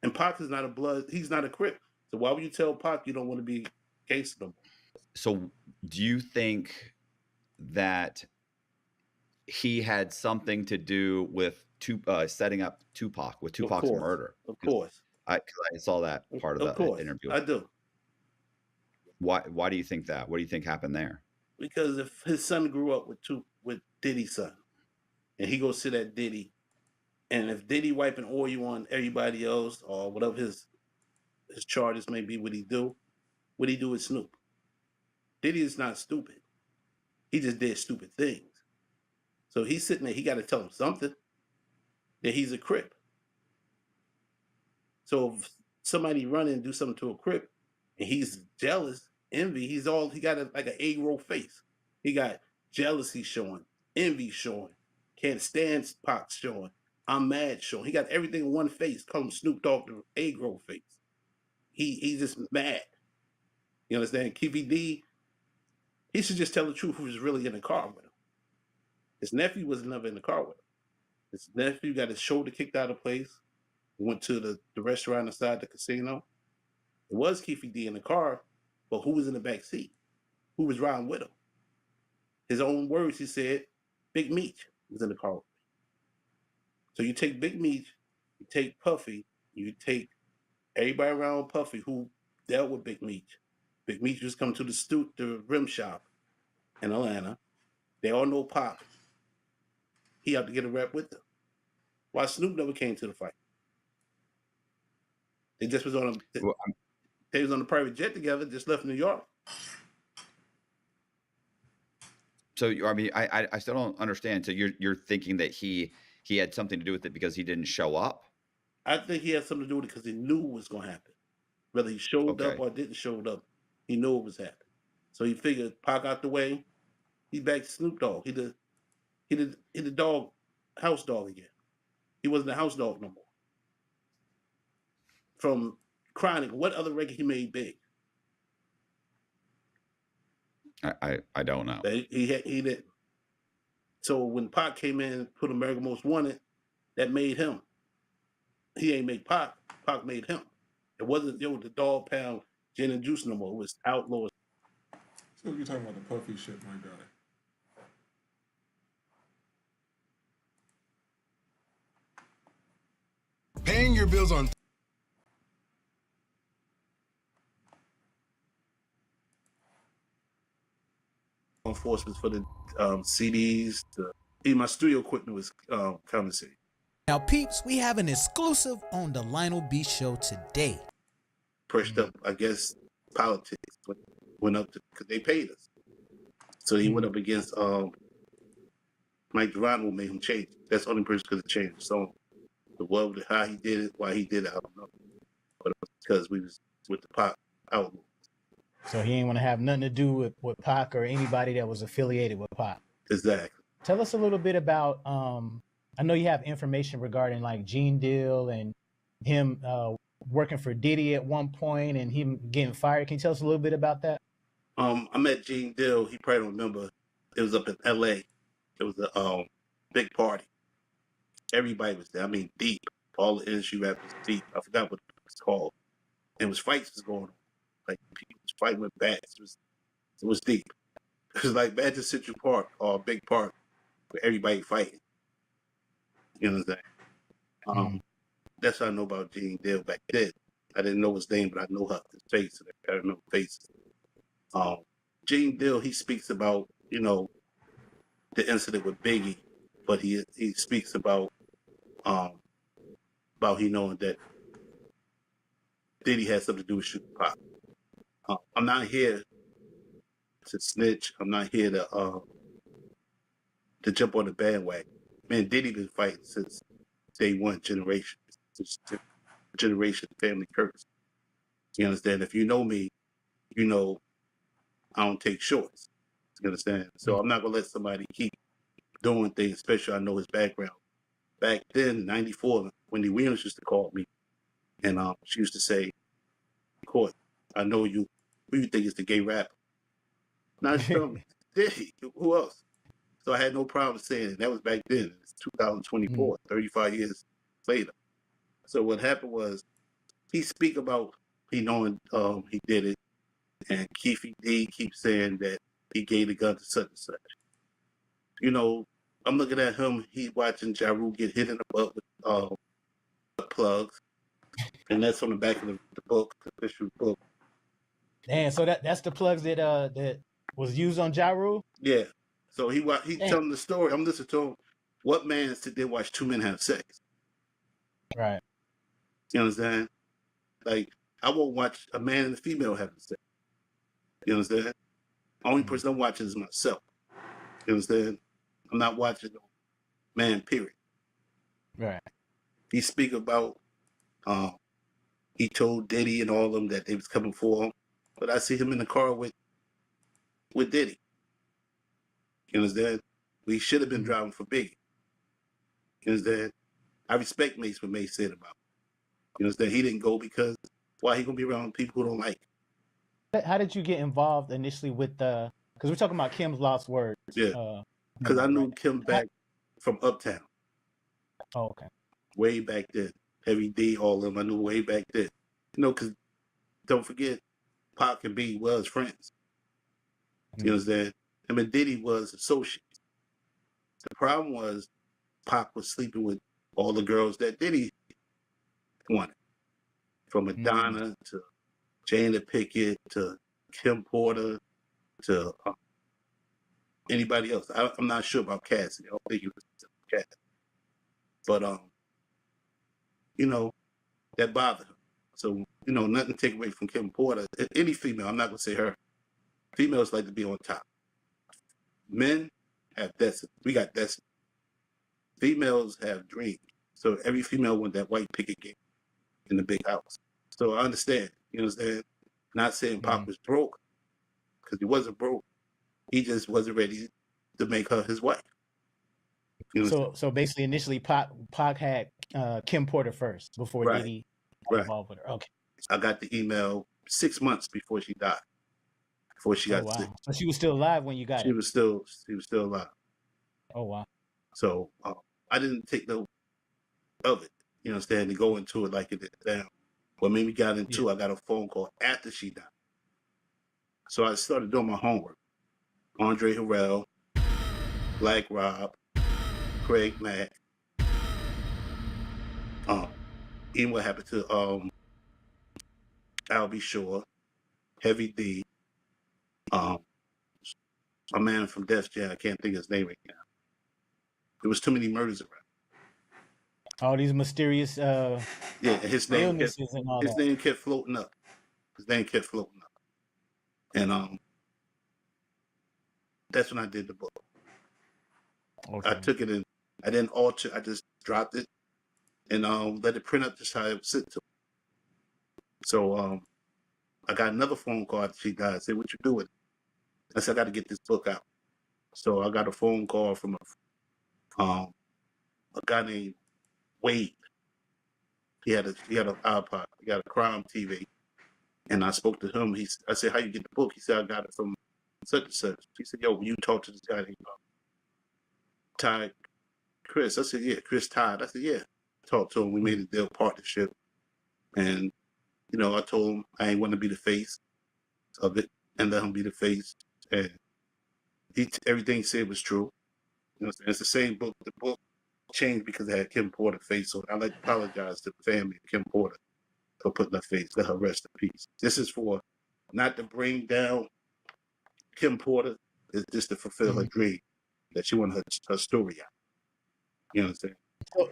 Speaker 3: And Pac is not a blood. He's not a Crip. So why would you tell Pac you don't want to be gangster no more?
Speaker 7: So do you think that he had something to do with setting up Tupac, with Tupac's murder?
Speaker 3: Of course.
Speaker 7: I saw that part of the interview.
Speaker 3: I do.
Speaker 7: Why do you think that? What do you think happened there?
Speaker 3: Because if his son grew up with Diddy's son, and he goes sit at Diddy, and if Diddy wiping oil on everybody else or whatever his charges may be, what he do with Snoop? Diddy is not stupid. He just did stupid things. So he's sitting there, he got to tell him something, that he's a Crip. So if somebody run and do something to a Crip, and he's jealous, envy, he got like an egg roll face. He got jealousy showing, envy showing, can't stand Pac showing, I'm mad showing. He got everything in one face, call him Snoop Dogg the egg roll face. He's just mad. You understand? Keefy D, he should just tell the truth who was really in the car with him. His nephew was never in the car with him. His nephew got his shoulder kicked out of place. He went to the restaurant inside the casino. It was Keefy D in the car, but who was in the back seat? Who was riding with him? His own words, he said, Big Meech was in the car with me. So you take Big Meech, you take Puffy, you take everybody around Puffy who dealt with Big Meech. Big Meech was coming to the rim shop in Atlanta. They all know Pop. He had to get a rep with them. Why Snoop never came to the fight? They just was on they was on a private jet together, just left New York.
Speaker 7: So I mean, I still don't understand. So you're thinking that he had something to do with it because he didn't show up?
Speaker 3: I think he had something to do with it because he knew what was going to happen. Whether he showed up or didn't show up, he knew what was happening. So he figured Pac out the way, he back to Snoop Dogg. He the dog, house dog again. He wasn't a house dog no more. From Chronic, what other record he made big?
Speaker 7: I don't know.
Speaker 3: He didn't. So when Pac came in and put America Most Wanted, that made him. He ain't make Pac. Pac made him. It wasn't the Dog Pound Gin and Juice no more. It was Outlaws.
Speaker 1: So you're talking about the Puffy shit, my guy.
Speaker 9: Paying your bills on
Speaker 3: enforcement for the CDs. Even my studio equipment was confiscated.
Speaker 4: Now, peeps, we have an exclusive on the Lionel B Show today.
Speaker 3: Pushed up, I guess, politics. Went up because they paid us. So he went up against Mike Geronimo, made him change it. That's the only person could have changed the song. The what, how he did it, why he did it, I don't know. But it was because we was with the Pop Outlaw.
Speaker 5: So he ain't want to have nothing to do with Pac or anybody that was affiliated with Pac.
Speaker 3: Exactly.
Speaker 5: Tell us a little bit about, I know you have information regarding like Gene Deal and him working for Diddy at one point and him getting fired. Can you tell us a little bit about that?
Speaker 3: I met Gene Deal. He probably don't remember. It was up in L.A. It was a big party. Everybody was there. I mean, deep. All the industry rappers deep. I forgot what it was called. And it was fights was going on. Like people was fighting with bats. It was deep. It was like Magic Central Park or a big park where everybody fighting. You know what I'm saying? that's what I know about Gene Deal back then. I didn't know his name, but I know his face. I remember faces. Gene Deal, he speaks about, you know, the incident with Biggie, but he speaks about he knowing that Diddy had something to do with shooting Pop. I'm not here to snitch. I'm not here to jump on the bandwagon. Man, Diddy been fighting since day one, generation family curse. You understand? If you know me, you know I don't take shorts. You understand? So I'm not gonna let somebody keep doing things, especially I know his background. Back then, '94, Wendy Williams used to call me, and she used to say, "Court, I know you. Who you think is the gay rapper?" Now she told me, Diddy. Who else? So I had no problem saying it. That was back then. It's 2024, 35 years later. So what happened was he speak about he knowing he did it, and Keefy D keeps saying that he gave the gun to such and such. You know, I'm looking at him. He watching Ja Rule get hit in the butt with plugs, and that's on the back of the book, the official book.
Speaker 5: Damn, so that's the plugs that was used on Ja Rule?
Speaker 3: Yeah. So he telling the story. I'm listening to him. What man sit there watch two men have sex?
Speaker 5: Right.
Speaker 3: You understand? Like, I won't watch a man and a female having sex. You understand? Only person I'm watching is myself. You understand? I'm not watching no man, period.
Speaker 5: Right.
Speaker 3: He speak about he told Diddy and all of them that they was coming for him. But I see him in the car with Diddy. You understand? We should have been driving for Biggie. You understand? I respect Mace what Mace said about him. You understand? He didn't go because why he gonna be around people who don't like him?
Speaker 5: How did you get involved initially with the? Because we're talking about Kim's Lost Words.
Speaker 3: Yeah. Because I knew Kim back from Uptown.
Speaker 5: Oh, okay.
Speaker 3: Way back then. Heavy D, all of them. I knew way back then. You know, because don't forget, Pac and B was friends. You understand? I mean, Diddy was associates. The problem was Pac was sleeping with all the girls that Diddy wanted. From Madonna to Jada Pickett to Kim Porter to anybody else. I'm not sure about Cassidy. I don't think he was Cassidy. But, you know, that bothered him. So, you know, nothing to take away from Kim Porter. Any female, I'm not going to say her. Females like to be on top. Men have destiny. We got destiny. Females have dreams. So every female wants that white picket game in the big house. So I understand. You understand? Not saying Pop was broke, because he wasn't broke. He just wasn't ready to make her his wife. You know
Speaker 5: So basically, initially, Pac had Kim Porter first before Diddy got involved with her. Okay.
Speaker 3: I got the email 6 months before she died. Before she got sick.
Speaker 5: So she was still alive when you got it.
Speaker 3: She was still alive.
Speaker 5: Oh wow.
Speaker 3: So I didn't take no of it. You understand? To go into it like it did down. What made me got into I got a phone call after she died. So I started doing my homework. Andre Harrell, Black Rob, Craig Mack. Even what happened to Albie Shore, Heavy D, a man from Def Jam, I can't think of his name right now. There was too many murders around.
Speaker 5: All these mysterious
Speaker 3: his name kept floating up. And that's when I did the book. Okay. I took it in, I didn't alter, I just dropped it and let it print up just how it was sent to me. So I got another phone call after she died. I said, "What you doing?" I said, "I got to get this book out." So I got a phone call from a guy named Wade. He had an iPod. He got a crime TV, and I spoke to him. I said, "How you get the book?" He said, "I got it from such and such." He said, "Yo, you talk to this guy named Ty Chris?" I said, "Yeah, Chris Todd." I said, "Yeah." Talked to him. We made a deal partnership, and you know, I told him I ain't want to be the face of it, and let him be the face. And everything he said was true. You know, it's the same book. The book changed because it had Kim Porter face. So I like to apologize to the family of Kim Porter for putting her face. Let her rest in peace. This is for not to bring down Kim Porter. It's just to fulfill her dream that she wanted her story out. You know what I'm saying?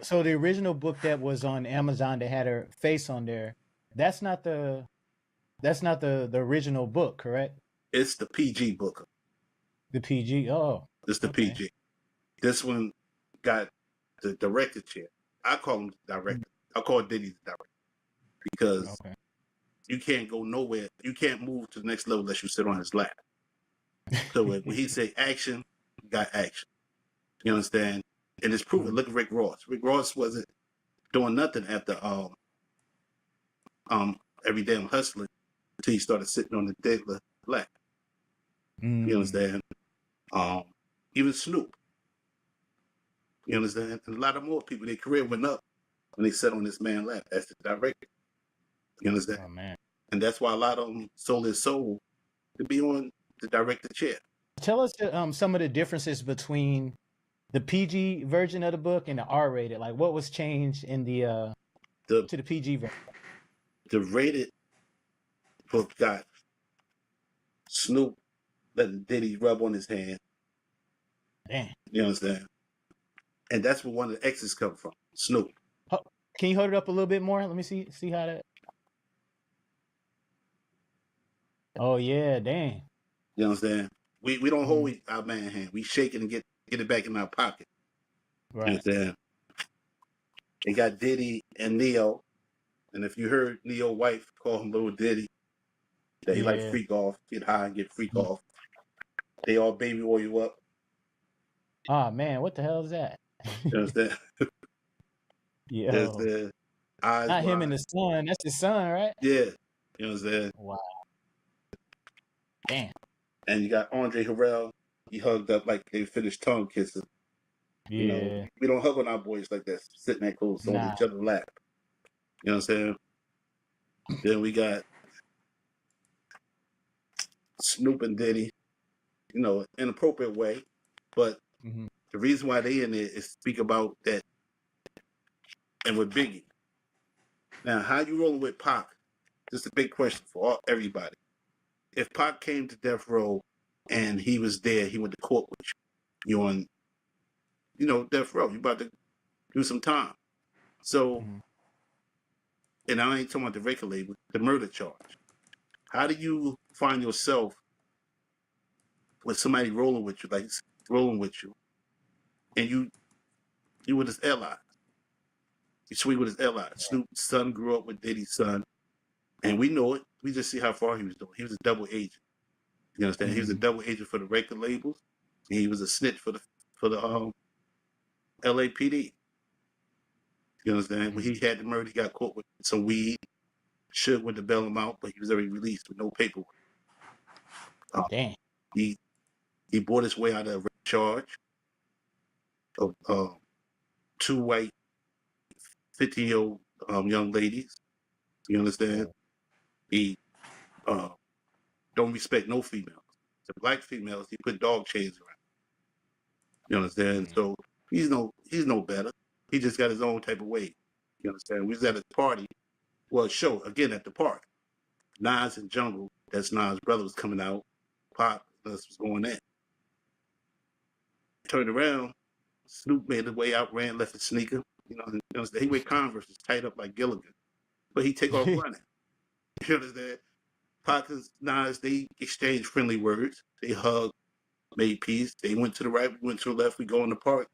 Speaker 5: So the original book that was on Amazon that had her face on there, that's not the original book, correct?
Speaker 3: It's the PG book.
Speaker 5: The PG. Oh,
Speaker 3: It's the
Speaker 5: okay.
Speaker 3: PG. This one got the director chair. I call him the director. I call Diddy the director because
Speaker 5: Okay.
Speaker 3: you can't go nowhere. You can't move to the next level unless you sit on his lap. So when he say action, you got action. You understand? And it's proven. Look at Rick Ross. Rick Ross wasn't doing nothing after Every Damn Hustling until he started sitting on the Diggler lap. You understand? Even Snoop. You understand? And a lot of more people, their career went up when they sat on this man's lap as the director. You understand?
Speaker 5: Oh man.
Speaker 3: And that's why a lot of them sold their soul to be on the director chair.
Speaker 5: Tell us some of the differences between the PG version of the book and the R-rated. Like, what was changed in to the PG version?
Speaker 3: The rated book got Snoop letting Diddy rub on his hand.
Speaker 5: Damn.
Speaker 3: You understand? And that's where one of the X's come from, Snoop.
Speaker 5: Can you hold it up a little bit more? Let me see how that. Oh yeah, dang.
Speaker 3: You understand? We don't hold our man hand. We shake it and get it back in our pocket.
Speaker 5: Right.
Speaker 3: You understand? They got Diddy and Neo. And if you heard Neo's wife call him Little Diddy, that he like freak off, get high and get freak off. They all baby oil you up.
Speaker 5: Oh man, what the hell is that?
Speaker 3: You understand?
Speaker 5: Yo.
Speaker 3: Eyes
Speaker 5: Not him
Speaker 3: wide.
Speaker 5: and the son. That's his son, right?
Speaker 3: Yeah. You understand?
Speaker 5: Wow. Damn.
Speaker 3: And you got Andre Harrell. He hugged up like they finished tongue kissing.
Speaker 5: Yeah.
Speaker 3: You know, we don't hug on our boys like that, sitting that close on each other's lap. You know what I'm saying? Then we got Snoop and Diddy, you know, in an appropriate way. But the reason why they in there is speak about that and with Biggie. Now, how you rolling with Pac? This is a big question for everybody. If Pac came to death row and he was there, he went to court with you. You on, you know, death row. You about to do some time. So, and I ain't talking about the record label, the murder charge. How do you find yourself with somebody rolling with you, like rolling with you, and you with his allies? You swing with his allies. Snoop's son grew up with Diddy's son, and we know it. We just see how far he was doing. He was a double agent. You understand? He was a double agent for the record labels, and he was a snitch for the LAPD. You understand? When he had the murder, he got caught with some weed. Should went to bail him out, but he was already released with no paperwork.
Speaker 5: Damn.
Speaker 3: He bought his way out of a charge of 2 white 50-year-old young ladies. You understand? He don't respect no females. The black females, he put dog chains around. You understand? So he's no better. He just got his own type of way. You understand? We was at a party, well, a show again at the park. Nas and Jungle, that's Nas' brother, was coming out. Pop, that's was going in. Turned around, Snoop made his way out, ran, left his sneaker. You know, he wear Converse, tied up like Gilligan, but he take off running. You understand? Pac and Nas, they exchanged friendly words. They hugged, made peace. They went to the right, we went to the left. We go in the park.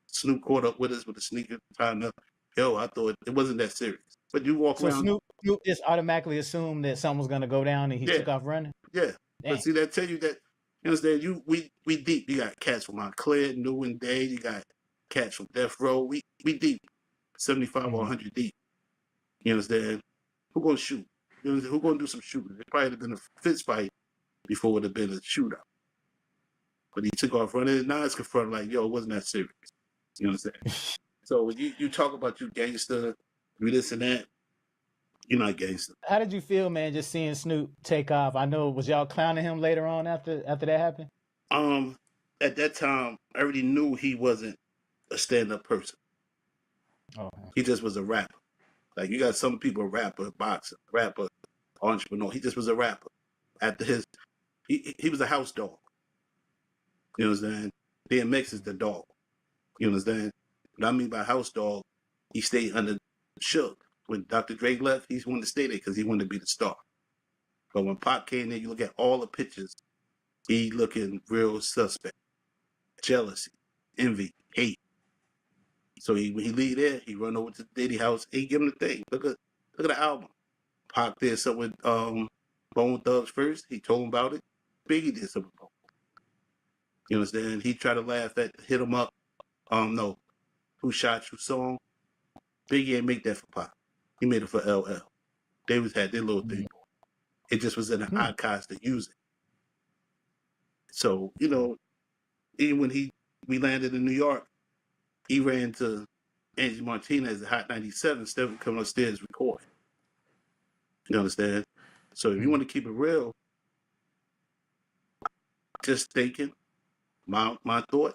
Speaker 3: Snoop caught up with us with the sneaker tying up. Yo, I thought it wasn't that serious. But you walk around.
Speaker 5: Snoop just automatically assumed that something was gonna go down and he took off running.
Speaker 3: Yeah.
Speaker 5: Dang.
Speaker 3: But see, that tell you that, you understand, we deep. You got cats from Montclair, New and Day. You got cats from Death Row. We deep. 75 or 100 deep. You understand? Who gonna shoot? You understand? Who gonna do some shooting? It probably would have been a fist fight before it would have been a shootout. But he took off running, and now it's confronted like, yo, it wasn't that serious. You understand? So when you talk about you gangster, you this and that, you're not gangster.
Speaker 5: How did you feel, man, just seeing Snoop take off? I know, was y'all clowning him later on after that happened?
Speaker 3: At that time, I already knew he wasn't a stand-up person.
Speaker 5: Oh,
Speaker 3: He just was a rapper. Like you got some people, rapper, boxer, rapper, entrepreneur. He just was a rapper. After his, he was a house dog. You know what I'm saying? DMX is the dog. You understand? What I mean by house dog, he stayed under Shook. When Dr. Dre left, he wanted to stay there because he wanted to be the star. But when Pop came there, you look at all the pictures, he looking real suspect. Jealousy, envy, hate. So when he leave there, he run over to Diddy house. He give him the thing. Look at the album. Pac did something with Bone Thugs first. He told him about it. Biggie did something. You understand? He tried to laugh at hit him up. No, Who Shot You song. Biggie ain't make that for Pac. He made it for LL. They had their little thing. It just was in the archives to use it. So even when we landed in New York, he ran to Angie Martinez at Hot 97 instead of coming upstairs recording. You understand? So if you want to keep it real, just thinking, my thought,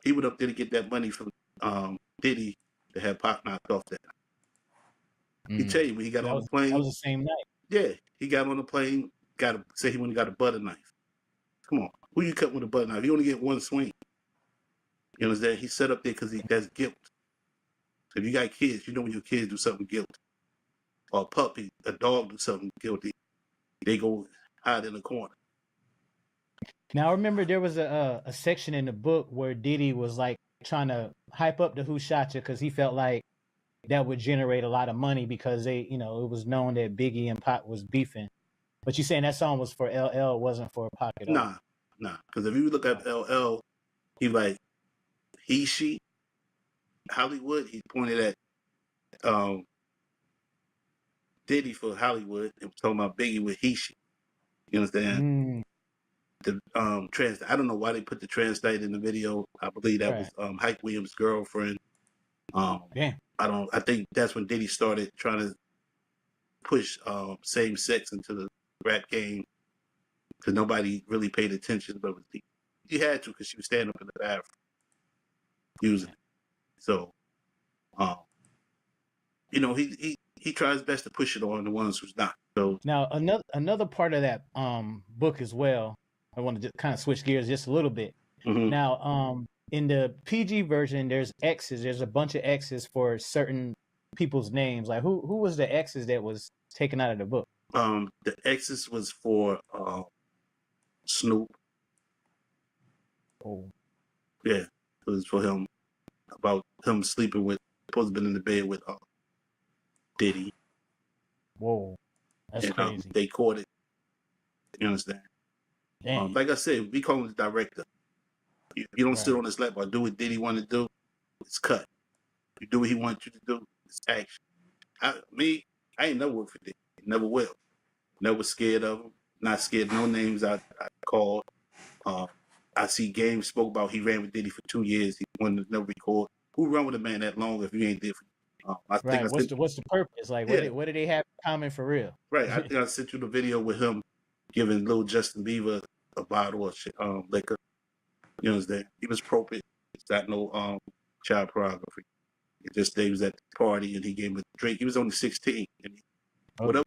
Speaker 3: he went up there to get that money from Diddy to have Pac knocked off that. He tell you when he got on the plane.
Speaker 5: That was the same night.
Speaker 3: Yeah, he got on the plane. Say he went and got a butter knife. Come on, who you cut with a butter knife? You only get one swing. You understand? He set up there because that's guilt. So if you got kids, you know when your kids do something guilty, or a puppy, a dog do something guilty, they go hide in the corner.
Speaker 5: Now I remember there was a section in the book where Diddy was like trying to hype up the Who Shot Ya because he felt like that would generate a lot of money because it was known that Biggie and Pac was beefing. But you saying that song was for LL, wasn't for Pac at all?
Speaker 3: Nah. Because if you look at LL, he like she Hollywood. He pointed at Diddy for Hollywood and was talking about Biggie with he she. You understand? The I don't know why they put the translate in the video. I believe that was Hype Williams' girlfriend. I think that's when Diddy started trying to push same sex into the rap game because nobody really paid attention, but he had to because she was standing up in the bathroom using it. So, he tries his best to push it on the ones who's not. So
Speaker 5: now another part of that book as well. I want to just kind of switch gears just a little bit. Now, in the PG version, there's X's. There's a bunch of X's for certain people's names. Like who was the X's that was taken out of the book?
Speaker 3: The X's was for Snoop.
Speaker 5: Oh,
Speaker 3: yeah, it was for him about him sleeping with supposed to been in the bed with Diddy.
Speaker 5: Whoa, that's crazy.
Speaker 3: They caught it. You understand? Like I said, we call him the director. You don't sit on his lap or do what Diddy want to do. It's cut. You do what he wants you to do. It's action. I ain't never worked for Diddy. Never will. Never scared of him. Not scared of no names I called. I see Games spoke about he ran with Diddy for 2 years. He wanted to never record. Who run with a man that long if you ain't there for
Speaker 5: What's the purpose? Like, what do they have in common for real?
Speaker 3: Right. I think I sent you the video with him giving little Justin Bieber a bottle of liquor. You know what I'm saying? He was appropriate. It's not no child pornography. It just they was at the party and he gave him a drink. He was only 16. And whatever.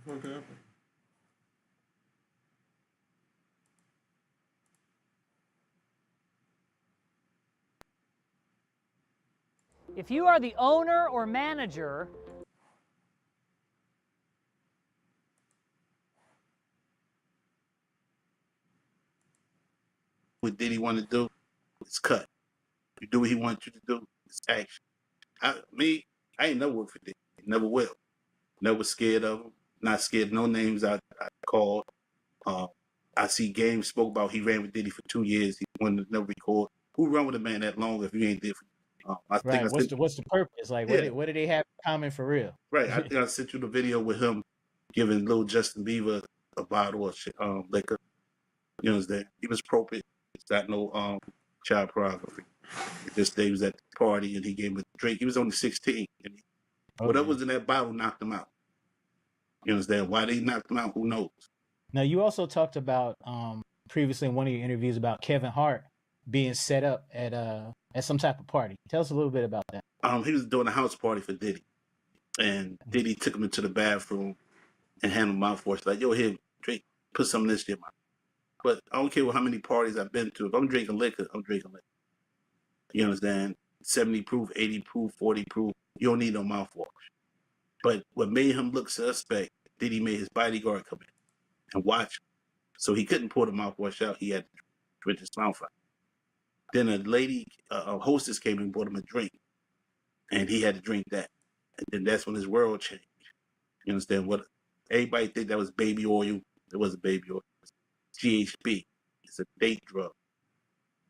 Speaker 1: What happened?
Speaker 10: If you are the owner or manager,
Speaker 3: What Diddy want to do, it's cut. You do what he wants you to do, it's action. I ain't never worked for Diddy. Never will. Never scared of him. Not scared of no names I called. I see Games spoke about he ran with Diddy for 2 years. He wanted to never record. Who run with a man that long if you ain't different? I think
Speaker 5: Right.
Speaker 3: I
Speaker 5: What's
Speaker 3: sent,
Speaker 5: the purpose? Like,
Speaker 3: Yeah.
Speaker 5: what do they have in common for real?
Speaker 3: right. I think I sent you the video with him giving little Justin Bieber a bottle of liquor. You know what I'm saying? He was appropriate. It's not no child pornography. Just they was at the party and he gave him a drink. He was only 16. And whatever was in that bottle knocked him out. You understand? Why they knocked him out? Who knows?
Speaker 5: Now, you also talked about previously in one of your interviews about Kevin Hart being set up at some type of party. Tell us a little bit about that.
Speaker 3: He was doing a house party for Diddy, and Diddy took him into the bathroom and handed him mouthwash. Like, yo, here, drink, put some of this in my. But I don't care how many parties I've been to. If I'm drinking liquor, I'm drinking liquor. You understand? 70 proof, 80 proof, 40 proof. You don't need no mouthwash. But what made him look suspect, Diddy made his bodyguard come in and watch him. So he couldn't pour the mouthwash out. He had to drink his mouth out. Then a lady, a hostess came and bought him a drink. And he had to drink that. And then that's when his world changed. You understand? What everybody think that was baby oil. It wasn't baby oil. It was GHB. It's a date drug.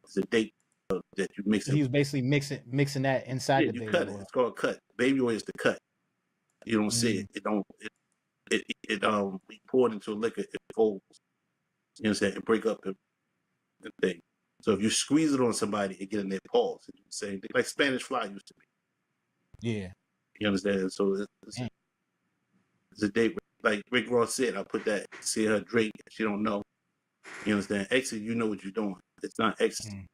Speaker 3: It's a date drug that you mix
Speaker 5: He was basically mixing that inside
Speaker 3: Yeah,
Speaker 5: the
Speaker 3: you
Speaker 5: baby
Speaker 3: cut it.
Speaker 5: oil.
Speaker 3: It's called cut. Baby oil is the cut. You don't see it. It don't. We pour it into a liquor. It folds. You understand? It break up the thing. So if you squeeze it on somebody, it get in their paws. It's the same thing. Like Spanish fly used to be.
Speaker 5: Yeah.
Speaker 3: You understand? So it's a date. Like Rick Ross said, I put that, see her drink, she don't know. You understand? Exit, you know what you're doing. It's not ecstasy.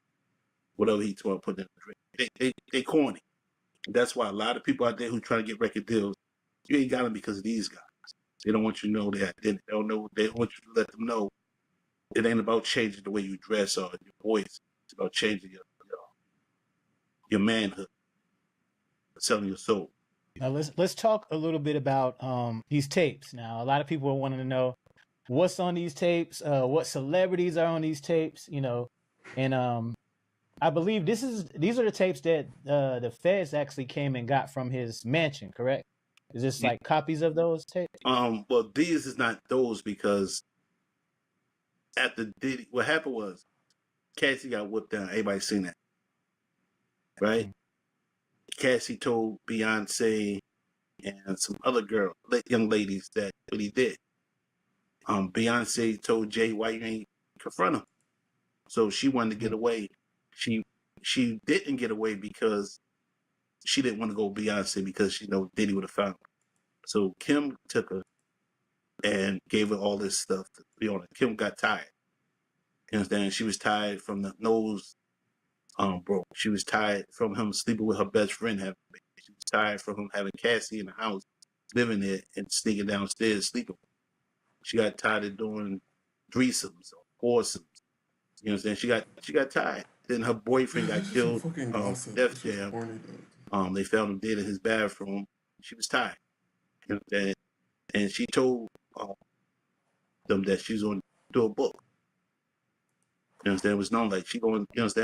Speaker 3: Whatever he told, put in the drink. They corny. That's why a lot of people out there who try to get record deals, you ain't got them because of these guys. They don't want you to know their identity. They don't know. They want you to let them know it ain't about changing the way you dress or your voice. It's about changing your manhood, selling your soul.
Speaker 5: Now let's talk a little bit about these tapes. Now, a lot of people are wanting to know what's on these tapes, what celebrities are on these tapes, you know, and I believe these are the tapes that the feds actually came and got from his mansion, correct? Is this like copies of those tapes?
Speaker 3: Well, these is not those because after Diddy, what happened was Cassie got whipped down. Everybody seen that, right? Cassie told Beyonce and some other young ladies that what he did. Beyonce told Jay, why you ain't confront him? So she wanted to get away. She didn't get away because she didn't want to go Beyonce because she know Diddy would have found her. So Kim took her and gave her all this stuff to be on it. Kim got tired. You understand? She was tired from the nose broke. She was tired from him sleeping with her best friend having a baby. She was tired from him having Cassie in the house, living there and sneaking downstairs sleeping. She got tired of doing threesomes or foursomes. You understand? She got tired. Then her boyfriend got killed. Def Jam. They found him dead in his bathroom. She was tired. You know, and she told them that she was going to do a book. You understand? It was known like she going. You understand?